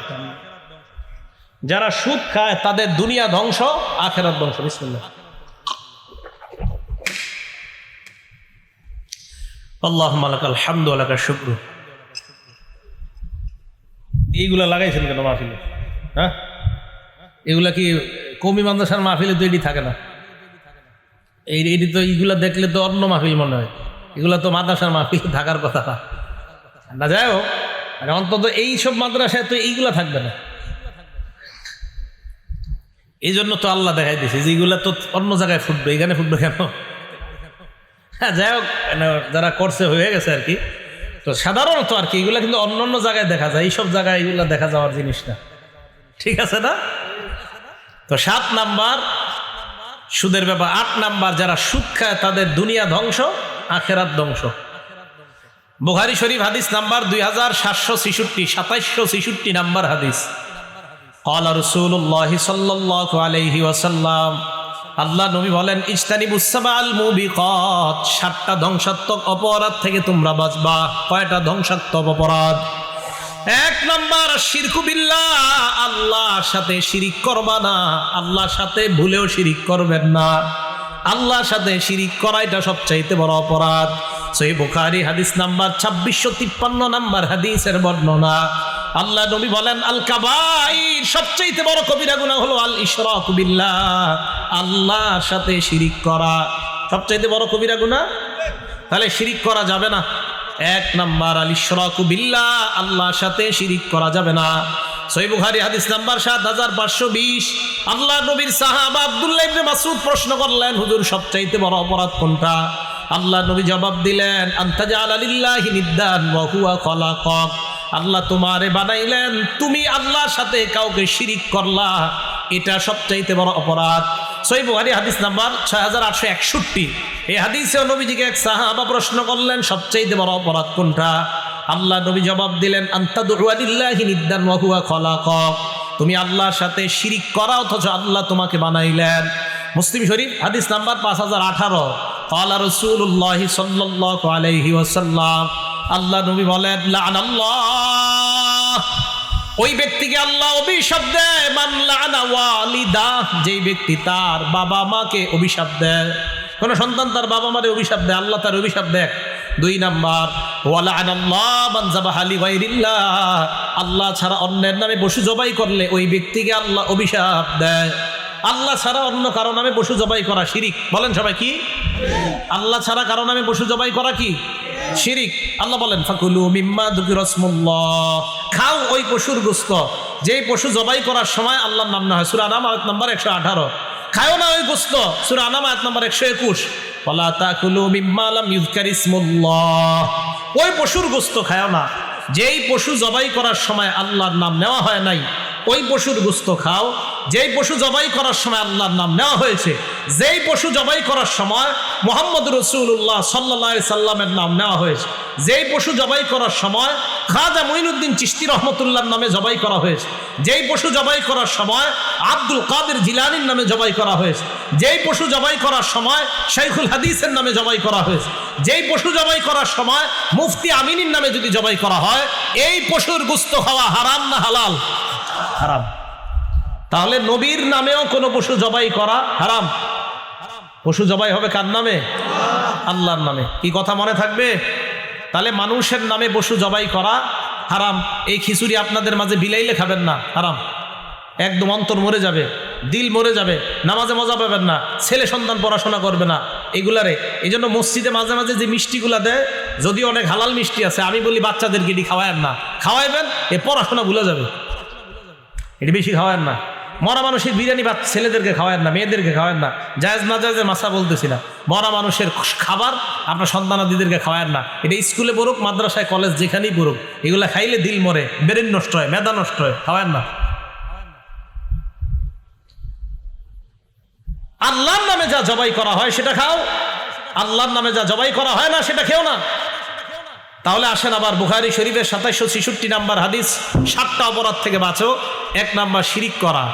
যারা সুদ খায় তাদের দুনিয়া ধ্বংস আখেরাত ধ্বংস। বিসমিল্লাহ। আল্লাহুম্মা লাকাল হামদু ওয়া লাকাশ শুকরু। এইগুলা লাগাইছেন কেন মাহফিলে? হ্যাঁ, এগুলা কি কওমি মাদ্রাসার মাহফিলে তো এটি থাকে না। এটি তো এইগুলা দেখলে তো অন্য মাহফিল মনে হয়, এগুলা তো মাদ্রাসার মাহফিলে থাকার কথা না। যাই হোক, অন্তত এইসব মাদ্রাসায় তো এইগুলা থাকবে না। এই জন্য তো আল্লাহ দেখাই দিয়েছে যে এইগুলা তো অন্য জায়গায় ফুটবে, এখানে ফুটবে কেন? হ্যাঁ, যাই হোক, যারা করছে হয়ে গেছে আর কি। তো সাধারণত আর কি এগুলা কিন্তু অন্য অন্য জায়গায় দেখা যায়, এইসব জায়গায় এগুলা দেখা যাওয়ার জিনিস না। ঠিক আছে না? তো 7 নাম্বার সুদের ব্যাপার। 8 নাম্বার, যারা সুদ খায় তাদের দুনিয়া ধ্বংস আখেরাত ধ্বংস। বুখারী শরীফ হাদিস নাম্বার 2766, 2766 নাম্বার হাদিস। ক্বালা রাসূলুল্লাহি সাল্লাল্লাহু আলাইহি ওয়াসাল্লাম, আল্লাহ নবী বলেন, ইজতানিবুস সাবাল মুবিকাত, 7টা ধ্বংসাত্মক অপরাধ থেকে তোমরা বাঁচবা। কয়টা ধ্বংসাত্মক অপরাধ? 1 নাম্বার শিরকু বিল্লাহ, আল্লাহর সাথে শিরিক করবা না, আল্লাহর সাথে ভুলেও শিরিক করবেন না। আল্লাহর সাথে শিরিক করা এটা সবচাইতে বড় অপরাধ। সহিহ বুখারী হাদিস নাম্বার 2653 নাম্বার হাদিসের বর্ণনা। আল্লাহ নবী বলেন, আল কাবাইর, সবচাইতে বড় কবিরা গুনাহ হলো আল ইশরাকু বিল্লাহ, আল্লাহর সাথে শিরিক করা সবচাইতে বড় কবিরা গুনাহ। তাহলে শিরিক করা যাবে না। 1 নাম্বার আল ইশরাকু বিল্লাহ, আল্লাহর সাথে শিরিক করা যাবে না। সহিহ বুখারী হাদিস নাম্বার 7520। আল্লাহ নবীর সাহাবা আব্দুল্লাহ ইবনে মাসউদ প্রশ্ন করলেন, হুজুর সবচাইতে বড় অপরাধ কোনটা? আল্লাহ নবী জবাব দিলেন, আনতাজালা লিল্লাহি নিদ্দান ওয়া হুয়া খালাকাক। আল্লাহ তোমারে বানাইলেন, তুমি আল্লাহর সাথে কাউকে শিরিক করলা, এটা সবচাইতে বড় অপরাধ। সহিহ বুখারী হাদিস নাম্বার 6861। এই হাদিসে নবীজিকে এক সাহাবা প্রশ্ন করলেন, সবচাইতে বড় অপরাধ কোনটা? আল্লাহ নবী জবাব দিলেন, আনতাদু লিল্লাহি নিদ্দান ওয়া হুয়া খালাকাক। তুমি আল্লাহর সাথে শিরিক করা অথচ আল্লাহ তোমাকে বানাইলেন। মুসলিম শরীফ হাদিস নাম্বার 5018। ক্বালা রাসূলুল্লাহি সাল্লাল্লাহু আলাইহি ওয়াসাল্লাম, আল্লাহ নবী বলেন, লাআনাল্লাহ, ওই ব্যক্তিকে আল্লাহ অভিশাপ দেয়, মান লাআনা ওয়ালিদা, যেই ব্যক্তি তার বাবা মাকে অভিশাপ দেয়। কোন সন্তান তার বাবা মারে অভিশাপ দেয়, আল্লাহ তার অভিশাপ দেয়। 2 নাম্বার, ওয়ালাআনাল্লাহ মান যাবাহা লিগাইরিল্লাহ, আল্লাহ ছাড়া অন্যের নামে পশু জবাই করলে ওই ব্যক্তিকে আল্লাহ অভিশাপ দেয়। আল্লাহ ছাড়া অন্য কারো নামে পশু জবাই করা শিরিক। বলেন সবাই কি? আল্লাহ ছাড়া কারো নামে পশু জবাই করা কি শিরিক? আল্লাহ বলেন, ফাকুলু মিম্মা যুকিরা রাসমুল্লাহ, খাও ওই পশুর গোশত যেই পশু জবাই করার সময় আল্লাহর নাম না হয়। সূরা আনাম আয়াত নাম্বার 118। খায়ও না ওই গোশত, সূরা আনাম আয়াত নাম্বার 121। ওয়ালা তাকুলু মিম্মা লাম ইযকার ইসমুল্লাহ, ওই পশুর গোশত খায়ও না যেই পশু জবাই করার সময় আল্লাহর নাম নেওয়া হয় নাই। ওই পশুর গোশত খাও যেই পশু জবাই করার সময় আল্লাহর নাম নেওয়া হয়েছে। যেই পশু জবাই করার সময় মুহাম্মদ রাসূলুল্লাহ সাল্লাল্লাহু আলাইহি সাল্লামের নাম নেওয়া হয়েছে। যেই পশু জবাই করার সময় খাজা মুঈনুদ্দিন চিশতি রহমতুল্লাহর নামে জবাই করা হয়েছে। যেই পশু জবাই করার সময় আব্দুল কাদের জিলানীর নামে জবাই করা হয়েছে। যেই পশু জবাই করার সময় শাইখুল হাদিসের নামে জবাই করা হয়েছে। যেই পশু জবাই করার সময় মুফতি আমিনীর নামে যদি জবাই করা হয়, এই পশুর গোশত খাওয়া হারাম না হালাল? হারাম। তাহলে নবীর নামেও কোনো পশু জবাই করা হারাম। পশু জবাই হবে কার নামে? আল্লাহর নামে। কি কথা মনে থাকবে? তাহলে মানুষের নামে পশু জবাই করা হারাম। এই খিচুড়ি আপনাদের মাঝে বিলাইলে খাবেন না, হারাম। একদম অন্তর মরে যাবে, দিল মরে যাবে, নামাজে মজা পাবেন না, ছেলে সন্তান পড়াশোনা করবে না এগুলারে। এই জন্য মসজিদে মাঝে মাঝে যে মিষ্টিগুলা দেয়, যদি অনেক হালাল মিষ্টি আছে, আমি বলি বাচ্চাদেরকে এটি খাওয়ায়েন না। খাওয়াইবেন, এ পড়াশোনা ভুলে যাবে। এটি বেশি খাওয়ায়েন না। মরা মানুষের বিরিয়ানি বা ছেলেদেরকে খাওয়ায়েন না, মেয়েদেরকে খাওয়ায়েন না। জায়েজ না জায়েজের মাসা বলতেছি না। মরা মানুষের খাবার আপনার সন্তানাদিদেরকে খাওয়ায়েন না। এটা স্কুলে পড়ুক, মাদ্রাসায়, কলেজ, যেখানেই পড়ুক, এগুলা খাইলে দিল মরে, ব্রেন নষ্ট হয়, মেধা নষ্ট হয়, খাওয়ায়েন না। আল্লাহর নামে যা জবাই করা হয় সেটা খাও, আল্লাহর নামে যা জবাই করা হয় না সেটা খেও না। তাহলে আসেন আবার বুখারী শরীফের 2766 নাম্বার হাদিস, 7টা অপরাধ থেকে বাঁচো। 1 নাম্বার শিরিক করা,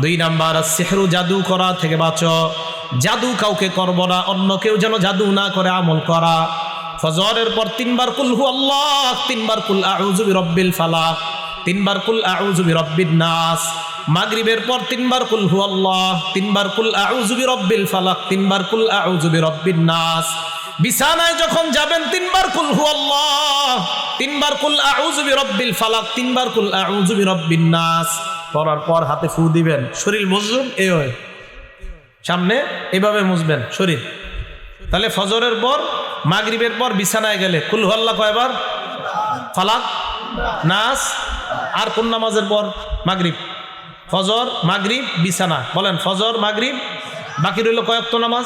2 নাম্বার সিহরু জাদু করা থেকে বাঁচো। জাদু কাউকে করব না, অন্য কেউ যেন জাদু না করে আমল করা। ফজরের পর 3 বার কুল হু আল্লাহ, 3 বার কুল আউযু বিরাব্বিল ফালাক, 3 বার কুল আউযু বিরাব্বিন নাস। মাগরিবের পর 3 বার কুল হু আল্লাহ, 3 বার কুল আউযু বিরাব্বিল ফালাক, 3 বার কুল আউযু বিরাব্বিন নাস। বিছানায় যখন যাবেন 3 বার কুল হু আল্লাহ, 3 বার কুল আউযু বিরাব্বিল ফালাক, 3 বার কুল আউযু বিরাব্বিন নাস। পড়ার পর হাতে ফু দিবেন, শরীর মুজুম এই হয় সামনে, এভাবে মুজবেন শরীর। তাহলে ফজরের পর, মাগরিবের পর বিছানায় গেলে কুল হু আল্লাহ কয়বার? ফালাক, নাস। আর কোন নামাজের পর? মাগরিব। ফজর, মাগরিব, বিছানা। বলেন ফজর, মাগরিব, বাকি রইল কয়েকটা নামাজ?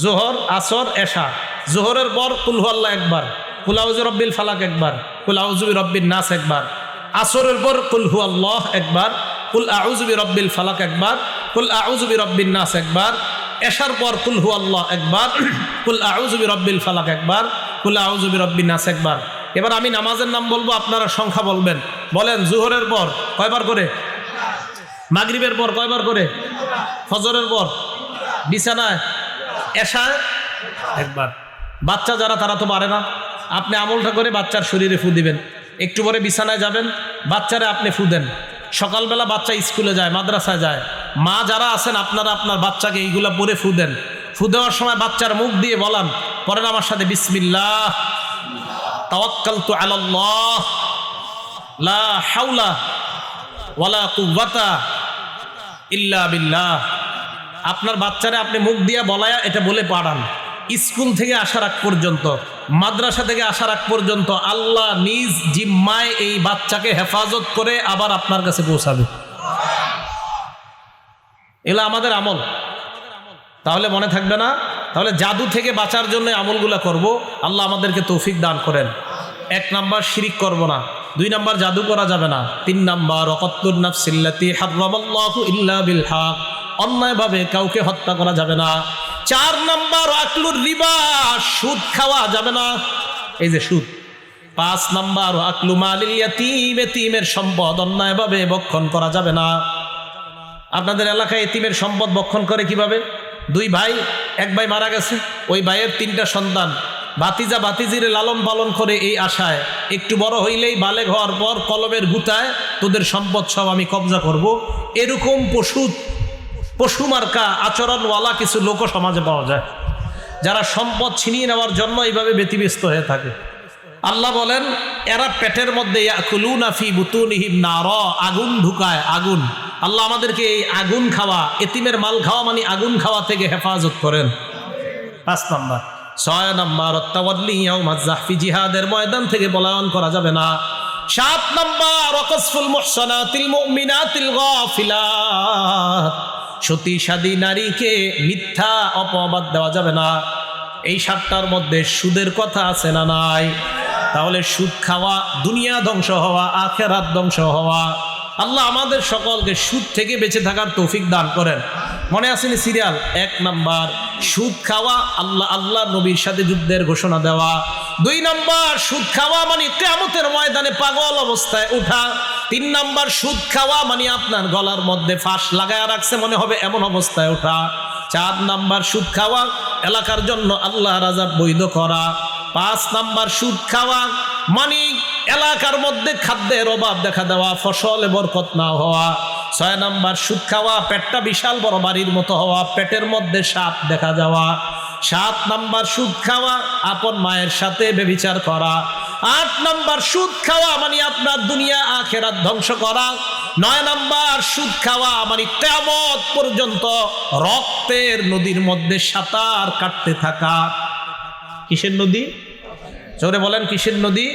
জোহর, আসর, এশা। জোহরের পর কুল হু আল্লাহ একবার, কুল আউযু বিরাব্বিল ফালাক একবার, কুল আউযু বিরাব্বিন নাস একবার। আসরের পর কুল হু আল্লাহ একবার, কুল আউযু বিরাব্বিল ফালাক একবার, কুল আউযু বিরাব্বিন নাস একবার। এশার পর কুল হু আল্লাহ একবার, কুল আউযু বিরাব্বিল ফালাক একবার, কুল আউযু বিরাব্বিন নাস একবার। এবার আমি নামাজের নাম বলবো, আপনারা সংখ্যা বলবেন। বলেন জোহরের পর কয়বার করে? মাগরিবের পর কয়বার করে? ফজরের পর, বিছানায়, এশায় একবার। বাচ্চা যারা তারা তো পারে না, আপনি আমলটা করে বাচ্চার শরীরে ফু দিবেন। একটু পরে বিছানায় যাবেন, বাচ্চারে আপনি ফু দেন। সকালবেলা বাচ্চা স্কুলে যায়, মাদ্রাসায় যায়, মা যারা আছেন আপনারা আপনার বাচ্চাকে এইগুলা পরে ফু দেন। ফু দেওয়ার সময় বাচ্চার মুখ দিয়ে বলান, পরেন আমার সাথে, বিসমিল্লাহ তাওয়াক্কালতু আলাল্লাহ লা হাওলা ওয়ালা কুওয়াতা ইল্লা বিল্লাহ। আপনার বাচ্চারে আপনি মুখ দিয়া বলায়া এটা বলে পাঠান। স্কুল থেকে আসার আগ পর্যন্ত মাদ্রাসা থেকে আসার আগ পর্যন্ত আল্লাহ নিজ জিম্মায় এই বাচ্চাকে হেফাজত করে আবার আপনার কাছে পৌঁছাবে। এগুলো আমাদের আমল। তাহলে মনে থাকবে না? তাহলে জাদু থেকে বাঁচার জন্য আমলগুলো করব। আল্লাহ আমাদেরকে তৌফিক দান করেন। 1 নাম্বার, শিরিক করব না। 2 নাম্বার, জাদু করা যাবে না। 3 নাম্বার, ওয়াকাতুন নাফসিল্লাতি হারামাল্লাহু ইল্লা বিল হক, অন্যায়ভাবে কাউকে হত্যা করা যাবে না। 4 নাম্বার, আকলুর রিবা, সুদ খাওয়া যাবে না, এই যে সুদ। 5 নাম্বার, আকলু মালিল ইয়াতীম, এতিমের সম্পদ অন্যায়ভাবে ভক্ষণ করা যাবে না। আপনাদের এলাকায় এতিমের সম্পদ ভক্ষণ করে কিভাবে? 2 ভাই, 1 ভাই মারা গেছে, ওই ভাইয়ের 3টা সন্তান, ভাতিজা ভাতিজির লালন পালন করে এই আশায় একটু বড় হইলেই বালেগ হওয়ার পর কলমের গুতায় তোদের সম্পদ সব আমি কবজা করব। এরকম পশু মার্কা আচরণওয়ালা কিছু লোক সমাজে পাওয়া যায়, যারা সম্পদ ছিনিয়ে নেওয়ার জন্য এইভাবে ব্যতিব্যস্ত হয়ে থাকে। আল্লাহ বলেন এরা পেটের মধ্যে ইয়াকুলুনা ফি বুতুনিহিম নারা, আগুন ঢুকায়, আগুন। আল্লাহ আমাদেরকে এই আগুন খাওয়া, এতিমের মাল খাওয়া মানে আগুন খাওয়া থেকে হেফাজত করেন। 5 নাম্বার। 6 নাম্বার, আত-তাওয়াল্লি ইয়াউমাজ যাহফি, জিহাদের ময়দান থেকে পলায়ন করা যাবে না। 7 নাম্বার, ওয়াকাসফুল মুহসানাতিল মুমিনাতিল গাফিলাত, সতীসাধী নারীকে মিথ্যা অপবাদ দেওয়া যাবে না। এই 7টার মধ্যে সুদের কথা আছে না নাই? তাহলে সুদ খাওয়া দুনিয়া ধ্বংস হওয়া, আখিরাত ধ্বংস হওয়া। আল্লাহ আমাদের সকলকে সুদ থেকে বেঁচে থাকার তৌফিক দান করেন। মনে আসেনি সিরিয়াল? 1 নাম্বার, সুদ খাওয়া আল্লাহ নবীর সাথে যুদ্ধের ঘোষণা দেওয়া। 2 নাম্বার, সুদ খাওয়া মানে কিয়ামতের ময়দানে পাগল অবস্থায় উঠা। 3 নাম্বার, সুদ খাওয়া মানে আপনার গলার মধ্যে ফাঁস লাগায় রাখছে মনে হবে এমন অবস্থায় ওঠা। 4 নাম্বার, সুদ খাওয়া এলাকার জন্য আল্লাহর আযাব বৈধ করা। 5 নাম্বার, সুদ খাওয়া মানে এলাকার মধ্যে খাদ্যের অভাব দেখা দেওয়া, ফসলে বরকত না হওয়া। 6 নাম্বার, সুদ খাওয়া পেটটা বিশাল বড় বাড়ির মতো হওয়া, পেটের মধ্যে সাপ দেখা যাওয়া। 7 নাম্বার, সুদ খাওয়া আপন মায়ের সাথে ব্যভিচার করা। 8 নাম্বার, সুদ খাওয়া মানে আপনার দুনিয়া আখিরাত ধ্বংস করা। 9 নাম্বার, সুদ খাওয়া মানে কিয়ামত পর্যন্ত রক্তের নদীর মধ্যে সাঁতার কাটতে থাকা। কিসের নদী? জোরে বলেন, কিসের নদী?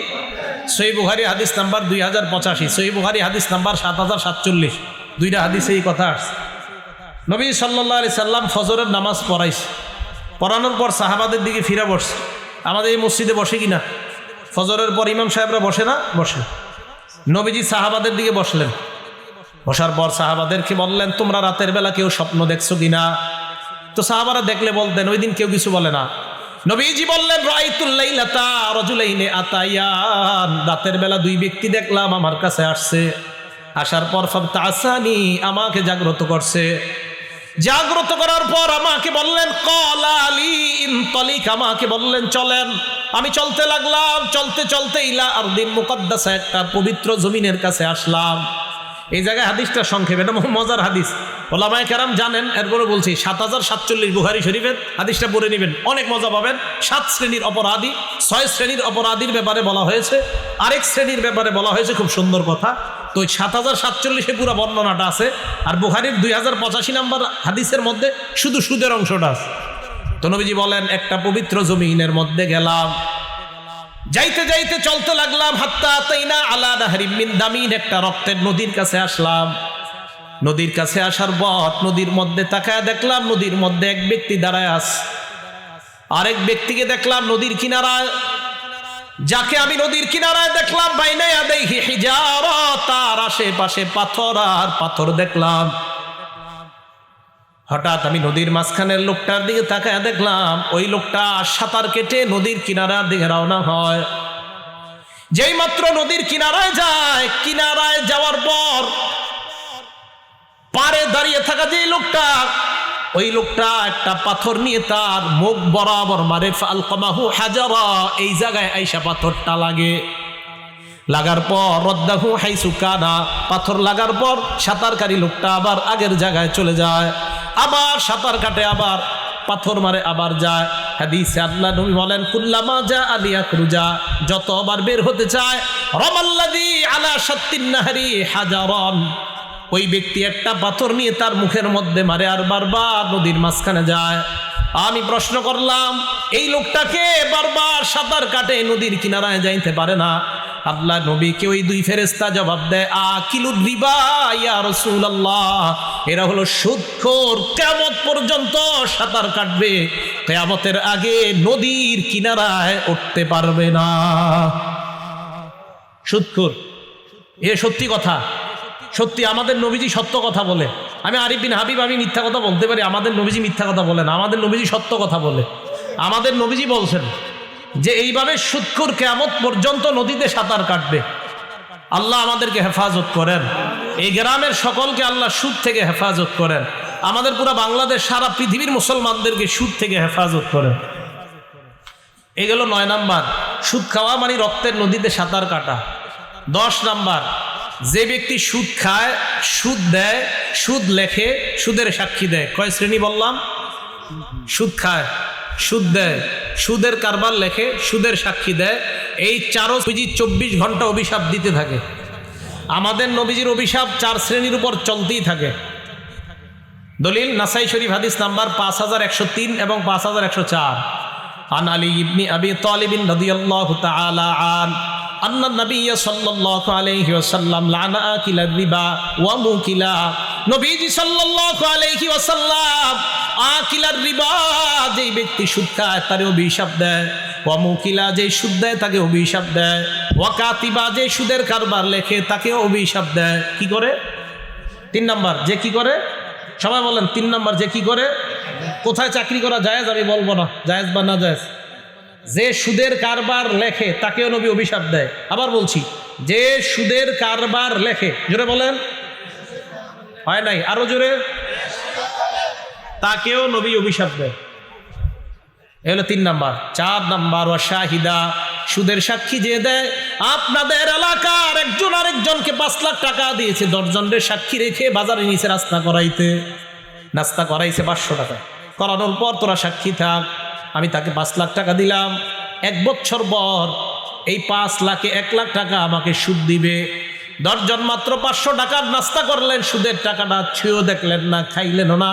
সহিহ বুখারী হাদিস নাম্বার 2085, সহিহ বুখারী হাদিস নাম্বার 7047, 2টা হাদিসে এই কথা আসছে। নবী সাল্লাল্লাহু আলাইহি সাল্লাম ফজরের নামাজ পড়াইছে, পড়ানোর পর সাহাবাদের দিকে ফিরে বসছে। আমাদের এই মসজিদে বসে কিনা? ফজরের পর ইমাম সাহেবরা বসে না? বসে। নবীজি সাহাবাদের দিকে বসলেন, বসার পর সাহাবাদেরকে বললেন তোমরা রাতের বেলা কেউ স্বপ্ন দেখছো কিনা? তো সাহাবারা দেখলে বলতেন, ওই দিন কেউ কিছু বলে না। নবীজি বললেন রাআইতুল লাইলাতা রাজুলাইনি আতায়ান, রাতের বেলা 2 ব্যক্তি দেখলাম আমার কাছে আসছে, আসার পর ফাবতাসানি, আমাকে জাগ্রত করছে। জাগ্রত করার পর আমাকে বললেন ক্বালা লি ইনতালিক, আমাকে বললেন চলেন। আমি চলতে লাগলাম, চলতে চলতে ইলা আরদিন মুকদ্দাসা, একটা পবিত্র জমিনের কাছে আসলাম। এই জায়গায় হাদিসটা সংক্ষেপ, এটা মজার হাদিস, ওলামায়ে কেরাম জানেন, এরপরে বলছি 7047 বুখারী শরীফের হাদিসটা পড়ে নেবেন, অনেক মজা পাবেন। 7 শ্রেণীর অপরাধী, 6 শ্রেণীর অপরাধীর ব্যাপারে বলা হয়েছে, আরেক শ্রেণীর ব্যাপারে বলা হয়েছে, খুব সুন্দর কথা। তো 7047 পুরো বর্ণনাটা আছে, আর বুখারীর 2085 নাম্বার হাদিসের মধ্যে শুধু সুদের অংশটা আছে। তো নবীজি বলেন একটা পবিত্র জমিনের মধ্যে গেলাম, যাইতে যাইতে চলতে লাগলাম, হাত্তা আতাইনা আলা নাহরিম মিন দামিন, একটা রক্তের নদীর কাছে আসলাম। নদীর কাছে আসার পর নদীর মধ্যে তাকায় দেখলাম নদীর মধ্যে এক ব্যক্তি দাঁড়ায় আছে, আরেক ব্যক্তিকে দেখলাম নদীর কিনারায়, যাকে আমি নদীর কিনারায় দেখলাম বাইনা ইয়াদাইহি হিজারা, তার আশেপাশে পাথর আর পাথর দেখলাম। হঠাৎ আমি নদীর মাঝখানের লোকটার দিকে তাকায় দেখলাম ওই লোকটা সাঁতার কেটে নদীর কিনারার দিকে রওনা হয়। যেই মাত্র নদীর কিনারায় যায়, কিনারায় যাওয়ার পর পারে দাঁড়িয়ে থাকা যে লোকটা, ওই লোকটা একটা পাথর নিয়ে তার মুখ বরাবর মারে, ফালকামাহু হাজারা, এই জায়গায় আইসা পাথরটা লাগে। লাগার পর রদ্দাহু হাইসু কানা, পাথর লাগার পর সাঁতারকারী লোকটা আবার আগের জায়গায় চলে যায়, আবার সাঁতার কাটে, আবার পাথর মারে, আবার যায়। হাদিসে আল্লাহ নবী বলেন কুল্লামা জা আলিয়াকরুজা, যতবার বের হতে চায়, রামাল্লাযী আলা শাত্তিন নাহরি হাজারান, ওই ব্যক্তি একটা পাথর নিয়ে তার মুখের মধ্যে মারে আর বারবার নদীর মাঝখানে যায়। আমি প্রশ্ন করলাম, এই লোকটাকে বারবার সাঁতার কাটে, নদীর কিনারায় যাইতে পারে না। আল্লাহ নবীকে ওই দুই ফেরেশতা জবাব দেয়, আকিলুর রিবা ইয়া রাসূলুল্লাহ, এরা হলো সুদখোর, কিয়ামত পর্যন্ত সাঁতার কাটবে, কিয়ামতের আগে নদীর কিনারায় উঠতে পারবে না। সুদখোর, এ সত্যি কথা, সত্যি আমাদের নবীজি সত্য কথা বলে। আমি আরিফ বিন হাবিব, আমি মিথ্যা কথা বলতে পারি, আমাদের নবীজি মিথ্যা কথা বলে না, আমাদের নবীজি সত্য কথা বলে। আমাদের নবীজি বলছেন যে এইভাবে সুদখোর কিয়ামত পর্যন্ত নদীতে সাঁতার কাটবে। আল্লাহ আমাদেরকে হেফাজত করেন, এই গ্রামের সকলকে আল্লাহ সুদ থেকে হেফাজত করেন, আমাদের পুরো বাংলাদেশ, সারা পৃথিবীর মুসলমানদেরকে সুদ থেকে হেফাজত করেন। এই গেল 9 নাম্বার, সুদ খাওয়া মানে রক্তের নদীতে সাঁতার কাটা। 10 নাম্বার, যে ব্যক্তি সুদ খায়, সুদ দেয়, সুদ লেখে, সুদের সাক্ষী দেয়। কয় শ্রেণী বললাম? সুদ খায়, সুদ দেয়, সুদের কারবার লেখে, সুদের সাক্ষী দেয়, এই চারও 24 ঘন্টা অভিশাপ দিতে থাকে। আমাদের নবীজির অভিশাপ 4 শ্রেণীর উপর চলতেই থাকে। দলিল নাসাই শরীফ হাদিস নাম্বার 5103 এবং 5104। আন আলী ইবনে আবি তালিব রাদিয়াল্লাহু তাআলা আন আন্না নবী সাল্লাল্লাহু আলাইহি ওয়াসাল্লাম লানা আকিলার রিবা ওয়া মুকিলা। নবীজি সাল্লাল্লাহু আলাইহি ওয়াসাল্লাম আকিলার রিবা, যেই ব্যক্তি সুদ খায় তার অভিশাপ দেয়, ওয়া মুকিলা, যেই সুদ দেয় তাকে অভিশাপ দেয়, ওয়া কাতিবা, যে সুদের কারবার লেখে তাকে অভিশাপ দেয়। কি করে? 3 নাম্বার, যে কি করে? সবাই বলেন 3 নাম্বার, যে কি করে? কোথায় চাকরি করা জায়েজ আমি বলবো না, জায়েজ বা না জায়েজ। যে সুদের কারবার লেখে তাকেও নবী অভিশাপ দেয়। আবার বলছি, যে সুদের কারবার লেখে, জোরে বলেন, হয় নাই, আরো জোরে, তাকেও নবী অভিশাপ দেয়। এ হলো 3 নাম্বার। 4 নাম্বার, ওয়া শাহিদা, সুদের সাক্ষী যে দেয়। আপনাদের এলাকার একজন আরেকজনকে 5 লাখ টাকা দিয়েছে, 10 জনের সাক্ষী রেখে বাজারে নিচে নাস্তা করাইছে 500 টাকা। করানোর পর তোরা সাক্ষী থাক, আমি তাকে 5 লাখ টাকা দিলাম, 1 বছর পর এই 5 লাখে 1 লাখ টাকা আমাকে সুদ দিবে। 10 জন মাত্র 500 টাকার নাস্তা করলেন, সুদের টাকাটা ছুঁয়েও দেখলেন না, খাইলেনও না।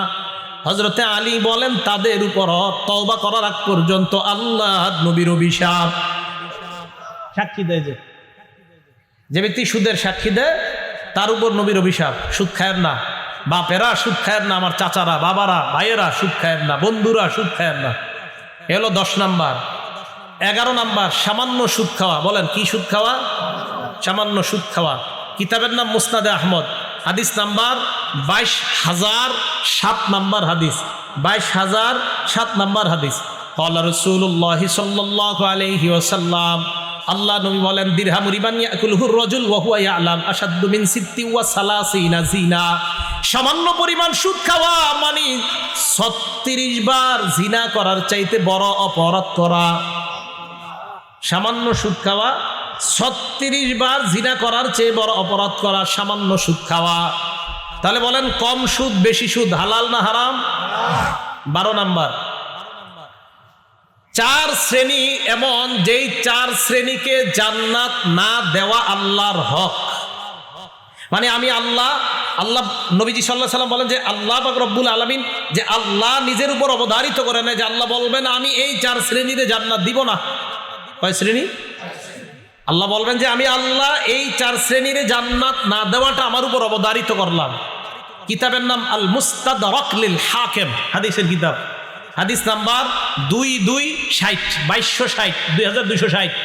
হযরতে আলী বলেন, তাদের উপর তওবা করার আগ পর্যন্ত আল্লাহ নবীর অভিশাপ। সাক্ষী দেয়, যে ব্যক্তি সুদের সাক্ষী দেয় তার উপর নবীর অভিশাপ। সুদ খায়ের না, বাপেরা সুদ খায়ের না, আমার চাচারা, বাবারা, ভাইয়েরা সুদ খায়ের না, বন্ধুরা সুদ খায়ের না। এলো 10 নাম্বার। 11 নাম্বার, সামান্য সুদ খাওয়া। বলেন, কি সুদ খাওয়া? সামান্য সুদ খাওয়া। কিতাবের নাম মুসনাদে আহমদ, হাদিস নাম্বার 22,007 নাম্বার হাদিস, 22,007 নাম্বার হাদিস। ক্বালা রাসূলুল্লাহ সাল্লাল্লাহু আলাইহি ওয়াসাল্লাম, আল্লাহ নবী বলেন, দিরহামু রিবান ইয়াকুলুহুর রাজুল ওয়া হুয়া ইয়ালাম আশাদ্দু মিন 36 জিনা। সামান্য পরিমাণ সুদ খাওয়া মানে 36 বার জিনা করার চাইতে বড় অপরাধ করা। সামান্য সুদ খাওয়া 36 বার জিনা করার চেয়ে বড় অপরাধ করা, সামান্য সুদ খাওয়া। তাহলে বলেন, কম সুদ বেশি সুদ হালাল না হারাম? 12 নাম্বার, 4 শ্রেণী এমন, যেই 4 শ্রেণীকে জান্নাত না দেওয়া আল্লাহর হক। মানে আমি আল্লাহ নবীজি সাল্লাল্লাহু আলাইহি ওয়াসাল্লাম বলেন যে আল্লাহ পাক রব্বুল আলামিন, যে আল্লাহ নিজের উপর অবধারিত করে না, যে আল্লাহ বলবেন আমি এই 4 শ্রেণীতে জান্নাত দিব না। কয় শ্রেণী? আল্লাহ বলবেন যে আমি আল্লাহ এই 4 শ্রেণীর জান্নাত না দেওয়াটা আমার উপর অবধারিত করলাম। কিতাবের নাম আল মুস্তাদরাক লিল হাকিম, হাদিসের কিতাব, হাদিস নাম্বার 2260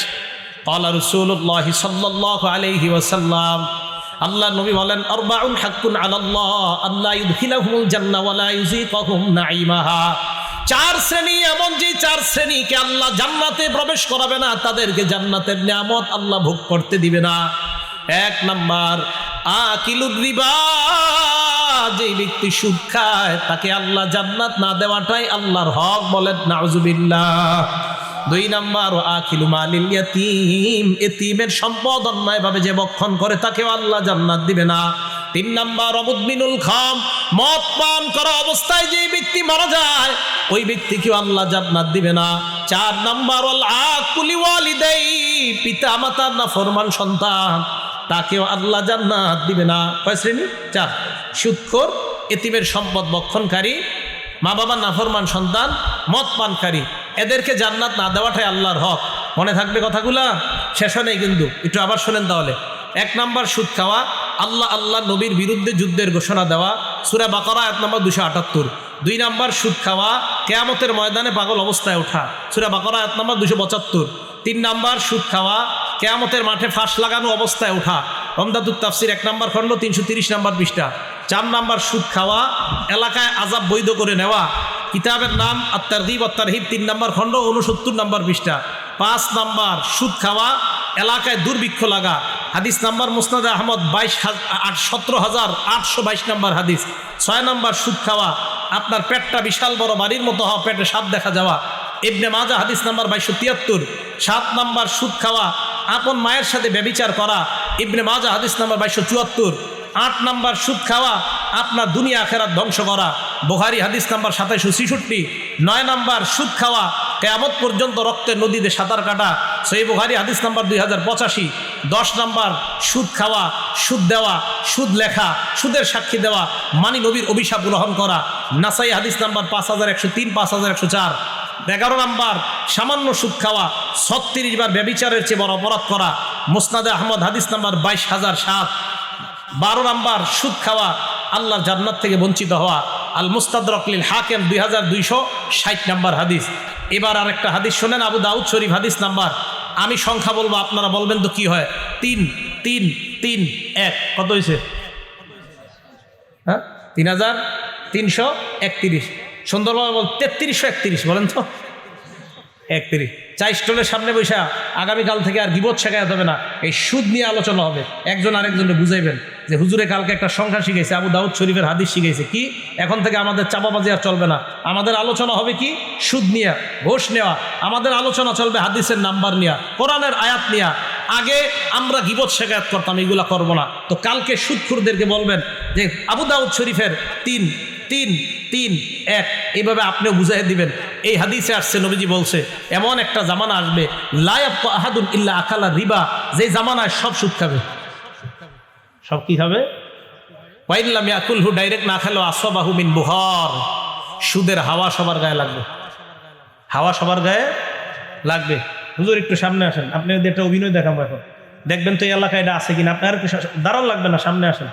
ক্বালা রাসূলুল্লাহ সাল্লাল্লাহু আলাইহি ওয়াসাল্লাম, আল্লাহ নবী বলেন, আরবাউন হাক্কুন আলাল্লাহ আল্লাহ ইউদখিলাহুমুল জান্নাহ ওয়া লা ইউযিকুহুম নাঈমাহা। 4 শ্রেণী এমন, যে 4 শ্রেণীকে আল্লাহ জান্নাতে প্রবেশ করাবে না, তাদেরকে জান্নাতের নিয়ামত আল্লাহ ভোগ করতে দিবে না। 1 নাম্বার, আকিলুর রিবা, যে ব্যক্তি সুদ খায় তাকে আল্লাহ জান্নাত না দেওয়াটাই আল্লাহর হক। বলেন নাউজুবিল্লাহ। 2 নাম্বার, আকিলু মালিল ইয়াতীম, এতিমের সম্পদ অন্যায়ভাবে যে ভক্ষণ করে তাকেও আল্লাহ জান্নাত দিবে না। 3 নাম্বার, মুদমিনুল খাম, মদ পান করা অবস্থায় যে ব্যক্তি মারা যায় ওই ব্যক্তিকেও আল্লাহ জান্নাত দিবে না। 4 নাম্বার, ওয়াল আকুলি ওয়ালিদাই, পিতা মাতার নাফরমান সন্তান, তাকেও আল্লাহ জান্নাত দিবে না। কয় শ্রেণী? 4। সুদখোর, এতিমের সম্পদ ভক্ষণকারী, মা বাবার নাফরমান সন্তান, মদ পানকারী, এদেরকে জান্নাত না দেওয়াটাই আল্লাহর হক। মনে থাকবে কথাগুলা? শেষ নেই কিন্তু, একটু আবার শোনেন তাহলে। 1 নাম্বার সুদ খাওয়া, আল্লাহ নবীর বিরুদ্ধে যুদ্ধের ঘোষণা দেওয়া, সূরা বাকারা আয়াত নম্বর 278। 2 নাম্বার সুদ খাওয়া, কিয়ামতের ময়দানে পাগল অবস্থায় ওঠা, সূরা বাকারা আয়াত নম্বর 275। 3 নাম্বার সুদ খাওয়া, কিয়ামতের মাঠে ফাঁস লাগানো অবস্থায় ওঠা, উমদাতুত তাফসীর 1 নাম্বার খণ্ড 330 নাম্বার পৃষ্ঠা। 4 নাম্বার সুদ খাওয়া, এলাকায় আযাব বৈধ করে নেওয়া, কিতাবের নাম আত-তারগীব ওয়াত তারহিব 3 নাম্বার খণ্ড 69 নাম্বার পৃষ্ঠা। 5 নাম্বার সুদ খাওয়া, এলাকায় দুর্ভিক্ষ লাগা, হাদিস নাম্বার মুসনাদে আহমদ 17,822 নাম্বার হাদিস। 6 নাম্বার সুদ খাওয়া, আপনার পেটটা বিশাল বড় বাড়ির মতো হওয়া, পেটে সাপ দেখা যাওয়া, ইবনে মাজাহ হাদিস নাম্বার 2273। 7 নাম্বার সুদ খাওয়া, আপন মায়ের সাথে ব্যভিচার করা, ইবনে মাজাহ হাদিস নাম্বার 2274। 8 নাম্বার সুদ খাওয়া, আপনার দুনিয়া আখিরাত ধ্বংস করা, বুখারী হাদিস নাম্বার 2766। 9 নাম্বার সুদ খাওয়া, কিয়ামত পর্যন্ত রক্তের নদীতে সাঁতার কাটা, সহিহ বুখারী হাদিস নাম্বার 2085। 10 নাম্বার সুদ খাওয়া, সুদ দেওয়া, সুদ লেখা, সুদের সাক্ষী দেওয়া, মানি নবীর অভিশাপ গ্রহণ করা, নাসাই হাদিস নাম্বার 5103 5104। 11 নাম্বার সামান্য সুদ খাওয়া, 36 বার ব্যভিচারের চেয়ে বড় অপরাধ করা, মুসনাদে আহমদ হাদিস নাম্বার 22007। 12 নাম্বার সুদ খাওয়া, আল্লাহর জান্নাত থেকে বঞ্চিত হওয়া, আল মুস্তাদরাক লিল হাকিম 2260 নাম্বার হাদিস। এবার আরেকটা হাদিস শোনেন, আবু দাউদ শরীফ হাদিস নাম্বার, আমি সংখ্যা বলবো, আপনারা বলবেন তো কি হয়। 3 3 3 1 কত হয়েছে? হ্যাঁ, 3331। সুন্দরভাবে বল, 3331 বলেন তো। 31 চা স্টলের সামনে বৈশা আগামীকাল থেকে আর গীবত শেখাতে হবে না, এই সুদ নিয়ে আলোচনা হবে। একজন আরেকজনকে বুঝাইবেন যে হুজুরে কালকে একটা সংখ্যা শিখাইছে, আবু দাউদ শরীফের হাদিস শিখাইছে, কি এখন থেকে আমাদের চাপাবাজি আর চলবে না। আমাদের আলোচনা হবে কি? সুদ নিয়া, ঘোষ নেওয়া। আমাদের আলোচনা চলবে হাদিসের নাম্বার নিয়া, কোরআনের আয়াত নিয়া। আগে আমরা গীবত শেখায়াত করতাম, এগুলা করবো না। তো কালকে সুদখোরদেরকে বলবেন যে আবু দাউদ শরীফের 3 3 3 1, এইভাবে আপনিও বুঝাই দিবেন। এই হাদিসে আসছে, নবীজি বলছে এমন একটা জামানা আসবে, লা ইয়াবকা আহাদুন ইল্লা আকালা রিবা, যে জামানায় সব সুদ খাবে। সব কি খাবে? ওয়াইন লাম ইয়াকুলহু, ডাইরেক্ট না খেলেও আসবাহু মিন বুহার, সুদের হাওয়া সবার গায়ে লাগবে। হাওয়া সবার গায়ে লাগবে। হুজুর একটু সামনে আসেন, আপনি যদি একটা অভিনয় দেখাবো এখন, দেখবেন তো এই এলাকায় এটা আছে কিনা। আপনার একটু দাঁড়ান লাগবে না, সামনে আসেন।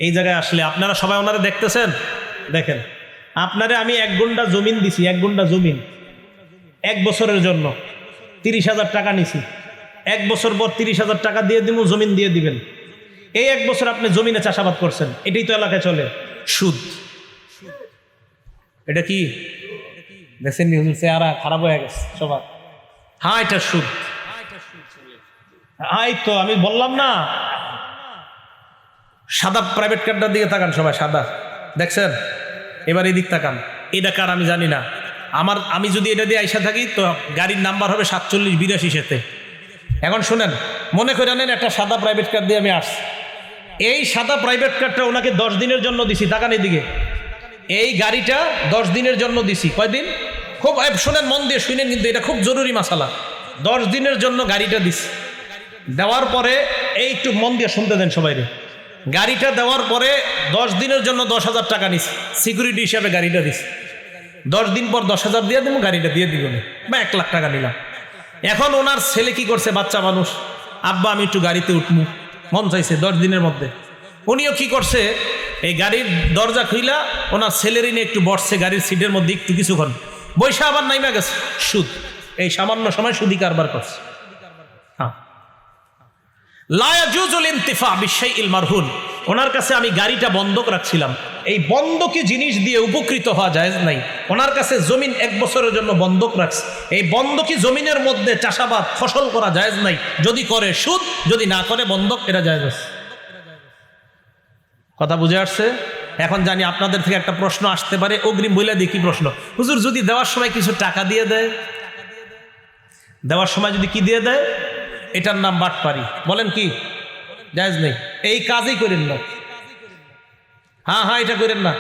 এই জায়গায় আসলে আপনারা সবাই ওনারা দেখতেছেন, দেখেন আপনারে আমি 1 গুণ্ঠা জমিন দিছি, 1 গুণ্ঠা জমিন 1 বছরের জন্য 30,000 টাকা নিছি। 1 বছর পর 30,000 টাকা দিয়ে দিব, জমিন দিয়ে দিবেন। এই 1 বছর আপনি জমিনে চাষাবাদ করছেন, এটাই তো এলাকায় চলে সুদ। এটা কি দেখছেন? চেহারা খারাপ হয়ে গেছে সবার। হ্যাঁ, এটা সুদ। এই তো আমি বললাম না, সাদা প্রাইভেট কারটার দিকে তাকান সবাই, সাদা দেখছেন? এবার এই দিক তাকান, এটা কার আমি জানি না। আমি যদি এটা দিয়ে আইসা থাকি তো গাড়ির নাম্বার হবে 4782 সাথে। এখন শুনেন, মনে করে নেন একটা সাদা প্রাইভেট কার দিয়ে আমি আসছি। এই সাদা প্রাইভেট কারটা ওনাকে 10 দিনের জন্য দিছি। তাকান এদিকে, এই গাড়িটা 10 দিনের জন্য দিছি। কয়দিন? খুব শুনেন, মন দিয়ে শুনেন, কিন্তু এটা খুব জরুরি মাসালা। 10 দিনের জন্য গাড়িটা দিছি। দেওয়ার পরে এই একটু মন দিয়ে শুনতে দেন সবাই রে। গাড়িটা দেওয়ার পরে 10 দিনের জন্য 10,000 টাকা নিছি, সিকিউরিটি হিসাবে গাড়িটা দিছি। 10 দিন পর 10,000 দিয়ে দিব, গাড়িটা দিয়ে দিব না, বা 1 লাখ টাকা নিলাম। এখন ওনার ছেলে কি করছে, বাচ্চা মানুষ, আব্বা আমি একটু গাড়িতে উঠবো, মন চাইছে 10 দিনের মধ্যে। উনিও কি করছে, এই গাড়ির দরজা খুইলা ওনার ছেলেরই নিয়ে একটু বসছে গাড়ির সিটের মধ্যে, একটু কিছুক্ষণ বৈশা আবার নাইমা গেছে। সুদ, এই সামান্য সময় সুদি কারবার করছে। হ্যাঁ, লা ইয়াজুজুল ইনতিফা বিশাইইল মারহুন। ওনার কাছে আমি গাড়িটা বন্ধক রাখছিলাম, এই বন্ধকি জিনিস দিয়ে উপকৃত হওয়া জায়েজ নাই। ওনার কাছে জমিন 1 বছরের জন্য বন্ধক রাখছে, এই বন্ধকি জমিনের মধ্যে চাষাবাদ ফসল করা জায়েজ নাই। যদি করে সুদ, যদি না করে বন্ধক, এটা জায়েজ আছে। কথা বুঝে আসছে? এখন জানি আপনাদের থেকে একটা প্রশ্ন আসতে পারে, অগ্রিম বইলা দিই কি প্রশ্ন? হুজুর, যদি দেওয়ার সময় কিছু টাকা দিয়ে দেয়, দেওয়ার সময় যদি কি দিয়ে দেয়, এটার নাম বাটপারি। বলেন কি জায়েজ নেই? এই কাজই করেন না। হ্যাঁ হ্যাঁ, এটা করেন না।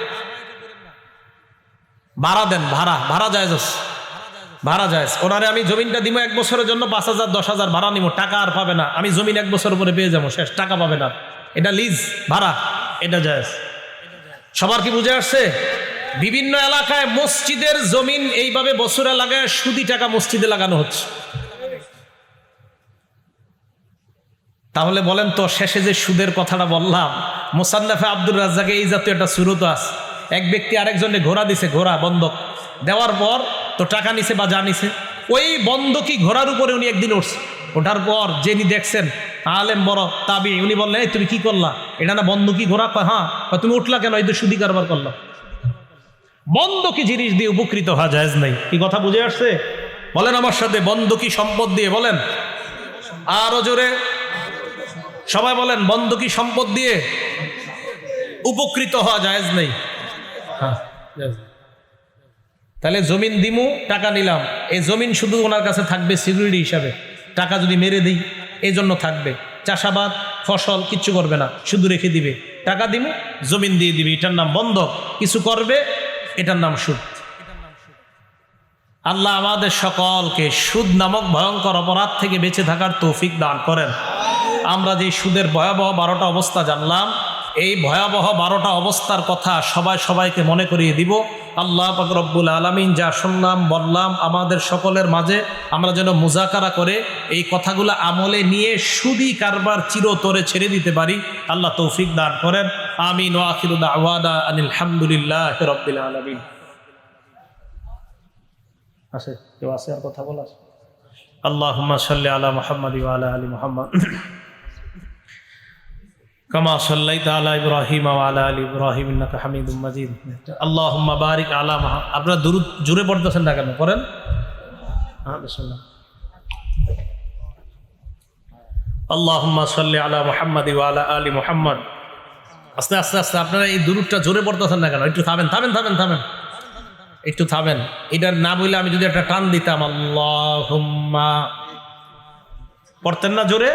ভাড়া দেন, ভাড়া জায়েজ আছে, ভাড়া জায়েজ। ওনারে আমি জমিনটা দিব 1 বছরের জন্য, 5,000 10,000 ভাড়া নিব, টাকা আর পাবে না। আমি জমিন 1 বছর পরে পেয়ে যাবো, শেষ, টাকা পাবে না। এটা লিজ, ভাড়া, এটা জায়েজ। সবার কি বুঝে আসছে? বিভিন্ন এলাকায় মসজিদের জমিন এইভাবে বছরে লাগায় সুদি টাকা মসজিদে লাগানো হচ্ছে। তাহলে বলেন তো, শেষে যে সুদের কথাটা বললাম, মুসান্নাফে আব্দুর রাজ্জাকে এই জাতীয় একটা সুরত আছে। এক ব্যক্তি আরেকজনে ঘোড়া দিছে, ঘোড়া বন্ধক দেওয়ার পর তো টাকা নিছে বা যা নিছে, ওই বন্ধকি ঘোড়ার উপরে উনি একদিন উঠছে। ওঠার পর যিনি দেখছেন আলেম বড় তাবি, উনি বললেন, এই তুমি কি করলা, এটা না বন্ধকি ঘোড়া? হ্যাঁ। তুমি উঠলা কেন? এই তো সুদি কারবার করলাম। বন্ধকি জিনিস দিয়ে উপকৃত হওয়া জায়েজ নাই। কি কথা বুঝে আসছে? বলেন আমার সাথে, বন্ধকি সম্পদ দিয়ে বলেন, আরো জোরে সবাই বলেন, বন্ধকি সম্পদ দিয়ে উপকৃত হওয়া জায়েজ নেই। হ্যাঁ, তাহলে জমিন দিমু, টাকা নিলাম, এই জমিন শুধু ওনার কাছে থাকবে সিকিউরিটি হিসাবে। টাকা যদি মেরে দিই এই জন্য থাকবে, চাষাবাদ ফসল কিচ্ছু করবে না, শুধু রেখে দিবে। টাকা দিমু, জমিন দিয়ে দিবে, এটার নাম বন্ধক। কিছু করবে, এটার নাম সুদ। আল্লাহ আমাদের সকলকে সুদ নামক ভয়ঙ্কর অপরাধ থেকে বেঁচে থাকার তৌফিক দান করেন। আমরা যে সুদের ভয়াবহ 12টা অবস্থা জানলাম, এই ভয়াবহ 12টা অবস্থার কথা সবাইকে মনে করিয়ে দিব। আল্লাহ পাক রব্বুল আলামিন যা শুনলাম বললাম আমাদের সকলের মাঝে আমরা যেন মুজাকারা করে এই কথাগুলো আমলে নিয়ে সুদি কারবার চিরতরে ছেড়ে দিতে পারি। আল্লাহ তৌফিক দান করেন। আমিন ওয়া আখিরু দাওয়ানা আনিল হামদুলিল্লাহি রাব্বিল আলামিন। আছে কেউ আছে আর কথা বলার? আল্লাহুম্মা সাল্লি আলা মুহাম্মাদ ওয়া আলা আলি মুহাম্মাদ কামা সাল্লাইতা আলা ইব্রাহিম ওয়া আলা আলি ইব্রাহিম ইন্নাকা হামিদুম মাজিদ। আল্লাহুম্মা বারিক আলা মুহাম্মাদ। আপনারা দুরূদ জোরে পড়তেছেন না কেন? করেন। হ্যাঁ, বিসমিল্লাহ। আল্লাহুম্মা সাল্লি আলা মুহাম্মাদ ওয়া আলা আলি মুহাম্মাদ। আস্তে আস্তে আস্তে আপনারা এই দুরূদটা জোরে পড়তেছেন না কেন? একটু থামেন, একটু থামেন। এটা না বলে আমি যদি একটা টান দিতাম, আল্লাহুম্মা, পড়তেন না জোরে?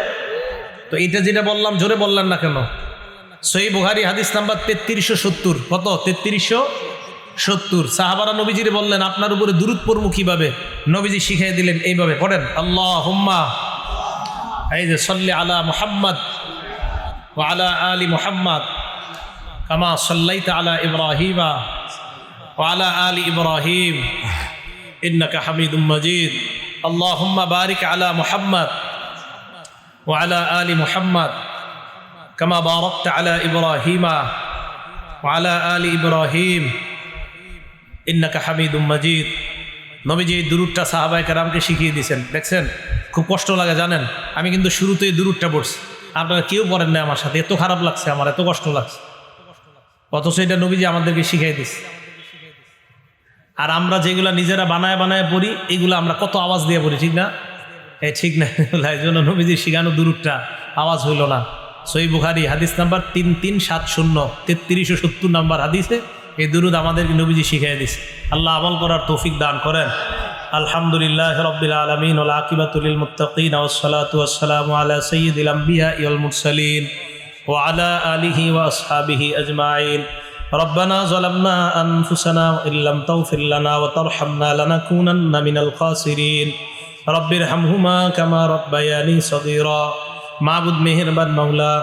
তো এইটা যেটা বললাম জোরে বললেন না কেন? সহিহ বুখারী হাদিস নাম্বার 3370। কত? 3370। সাহাবারা নবীজিরে বললেন, আপনার উপরে দুরূদ পড়বো কিভাবে? নবীজি শিখিয়ে দিলেন এইভাবে, পড়েন আল্লাহুম্মা, এই যে সাল্লি আলা মুহাম্মাদ ওয়া আলা আলি মুহাম্মাদ কামা সাল্লাইতা আলা ইব্রাহিমা ওয়া আলা আলি ইব্রাহিম ইন্নাকা হামিদুম মাজিদ। আল্লাহুম্মা বারিক আলা মুহাম্মাদ ওয়া আলা আলি মুহাম্মাদ কামা বারাকতা আলা ইব্রাহিমা ওয়া আলা আলি ইব্রাহিম ইন্নাকা হামিদুম মাজিদ। নবীজি এই দুরূদটা সাহাবায়ে কেরামকে শিখিয়ে দিয়েছেন। দেখছেন খুব কষ্ট লাগে জানেন? আমি কিন্তু শুরুতেই দুরূদটা পড়ছি, আপনারা কেউ পড়েন না আমার সাথে। এত খারাপ লাগছে আমার, এত কষ্ট লাগছে, অথচ এটা নবীজি আমাদেরকে শিখিয়ে দিচ্ছে। আর আমরা যেগুলা নিজেরা বানায় পড়ি, এগুলো আমরা কত আওয়াজ দিয়ে পড়ি, ঠিক না? ঠিক না? এই জন্য নবীজি শিখানো দুরূদটা আওয়াজ হইল না। সহিহ বুখারী হাদিস নাম্বার 3370, 3370 নাম্বার হাদিসে এই দুরূদ আমাদেরকে নবীজি শিখিয়ে দিচ্ছে। আল্লাহ আমল করার তৌফিক দান করেন। আলহামদুলিল্লাহি রাব্বিল আলামিন ওয়াল আকিবাতু লিল মুত্তাকিন ওয়াস সালাতু ওয়াস সালামু আলা সাইয়্যিদিল আমবিয়া ওয়াল মুরসালিন ওয়া আলা আলিহি ওয়া আসহাবিহি আজমাইন। ربنا ظلمنا أنفسنا وإن لم تغفر لنا وترحمنا لنكونن من الخاسرين رب ارحمهما كما ربياني صغيرا। মাবুদ মেহেরবান মাওলা,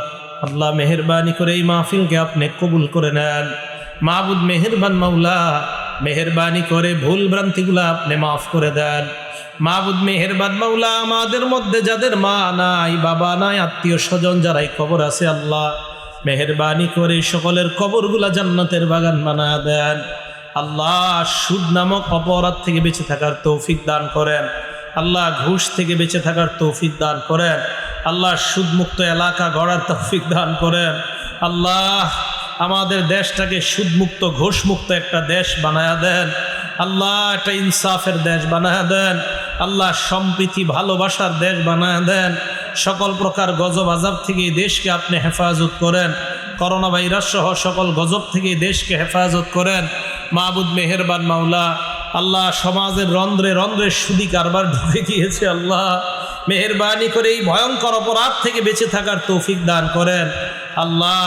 আল্লাহ মেহেরবানি করে এই মাহফিলকে আপনি কবুল করে নেন। মাবুদ মেহেরবান মাওলা, মেহেরবানি করে ভুল ভ্রান্তিগুলো আপনি মাফ করে দেন। মাবুদ মেহেরবান মাওলা, আমাদের মধ্যে যাদের মা নাই, বাবা নাই, আত্মীয় স্বজন যারাই কবর আছে, আল্লাহ মেহেরবানি করে সকলের কবরগুলা জান্নাতের বাগান বানায় দেন। আল্লাহ সুদ নামক অপরাধ থেকে বেঁচে থাকার তৌফিক দান করেন। আল্লাহ ঘুষ থেকে বেঁচে থাকার তৌফিক দান করেন। আল্লাহ সুদমুক্ত এলাকা গড়ার তৌফিক দান করেন। আল্লাহ আমাদের দেশটাকে সুদমুক্ত ঘুষমুক্ত একটা দেশ বানায়া দেন। আল্লাহ একটা ইনসাফের দেশ বানায়া দেন। আল্লাহ সম্প্রীতি ভালোবাসার দেশ বানায়া দেন। সকল প্রকার গজব আযাব থেকে এই দেশকে আপনি হেফাজত করেন। করোনা ভাইরাস সহ সকল গজব থেকে এই দেশকে হেফাজত করেন। মাবুদ মেহেরবান মাওলা, আল্লাহ সমাজের রন্ধ্রে রন্ধ্রে সুদি কারবার ঢুকে গিয়েছে। আল্লাহ মেহেরবানি করে এই ভয়ঙ্কর অপরাধ থেকে বেঁচে থাকার তৌফিক দান করেন। আল্লাহ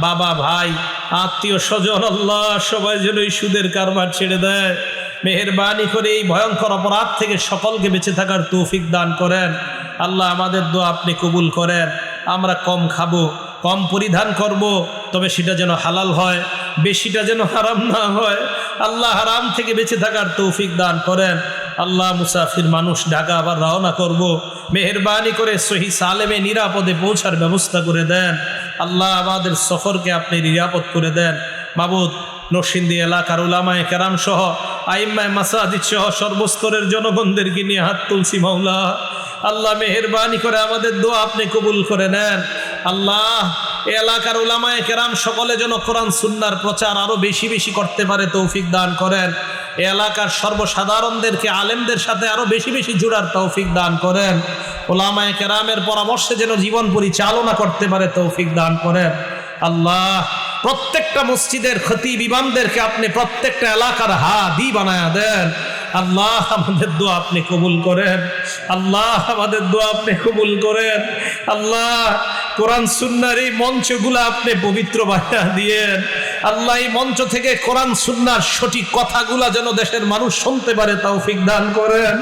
বাবা ভাই আত্মীয় স্বজন, আল্লাহ সবাই যেন এই সুদের কারবার ছেড়ে দেয়। মেহেরবানি করে এই ভয়ঙ্কর অপরাধ থেকে সকলকে বেঁচে থাকার তৌফিক দান করেন। আল্লাহ আমাদের দোয়া আপনি কবুল করেন। আমরা কম খাবো, কম পরিধান করব, তবে সেটা যেন হালাল হয়, বেশিটা যেন হারাম না হয়। আল্লাহ হারাম থেকে বেঁচে থাকার তৌফিক দান করেন। আল্লাহ মুসাফির মানুষ, ঢাকা আবার রওনা করব, মেহেরবানি করে সহি সালেমে নিরাপদে পৌঁছার ব্যবস্থা করে দেন। আল্লাহ আমাদের সফরকে আপনি নিরাপদ করে দেন। মাবুদ, নরসিংদী এলাকার উলামায়ে কেরাম সহ আইম্মায়ে মাসাজিদ সহ সর্বস্তরের জনগণদেরকে নিয়ে হাত তুলছি মাওলা। আল্লাহ মেহেরবানি করে আমাদের দোয়া আপনি কবুল করে নেন। আল্লাহ এই এলাকার উলামায়ে কেরাম সকলে যেন কোরআন সুন্নাহর প্রচার আরো বেশি বেশি করতে পারে তৌফিক দান করেন। এই এলাকার সর্বসাধারণদেরকে আলেমদের সাথে আরো বেশি বেশি জুড়ার তৌফিক দান করেন। উলামায়ে কেরামের পরামর্শে যেন জীবন পরিচালনা করতে পারে তৌফিক দান করেন। আল্লাহ প্রত্যেকটা মসজিদের খতিব ইমামদেরকে আপনি প্রত্যেকটা এলাকার হাদি বানায়া দেন। আল্লাহ আমাদের দোয়া আপনি কবুল করেন। আল্লাহ আমাদের দোয়া আপনি কবুল করেন। আল্লাহ কোরআন সুন্নাহর এই মঞ্চগুলো আপনি পবিত্র বানায়া দিয়েন। আল্লাহ এই মঞ্চ থেকে কোরআন সুন্নাহর সঠিক কথাগুলা যেন দেশের মানুষ শুনতে পারে তৌফিক দান করেন।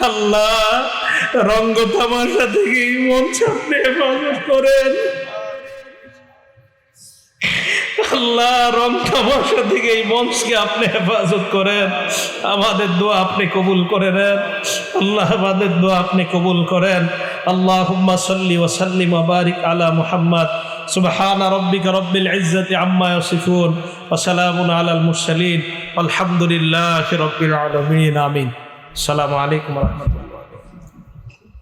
আল্লাহ রঙ্গ তামাশা থেকে এই মঞ্চ আপনি হেফাজত করেন। আল্লাহ রং তামাশা থেকে এই মঞ্চকে আপনি হেফাজত করেন। আমাদের দোয়া আপনি কবুল করে নেন। আল্লাহ আমাদের দোয়া আপনি কবুল করেন। আল্লাহুম্মা সাল্লি ওয়া সাল্লিম ওয়া বারিক আলা মুহাম্মদ। সুবহানা রাব্বিকা রাব্বিল ইজ্জাতি আম্মা ইয়াসিফুন ওয়া সালামুন আলাল মুরসালিন। আলহামদুলিল্লাহি রাব্বিল আলামিন। আমিন। আসসালামু আলাইকুম ওয়া রাহমাতুল্লাহ।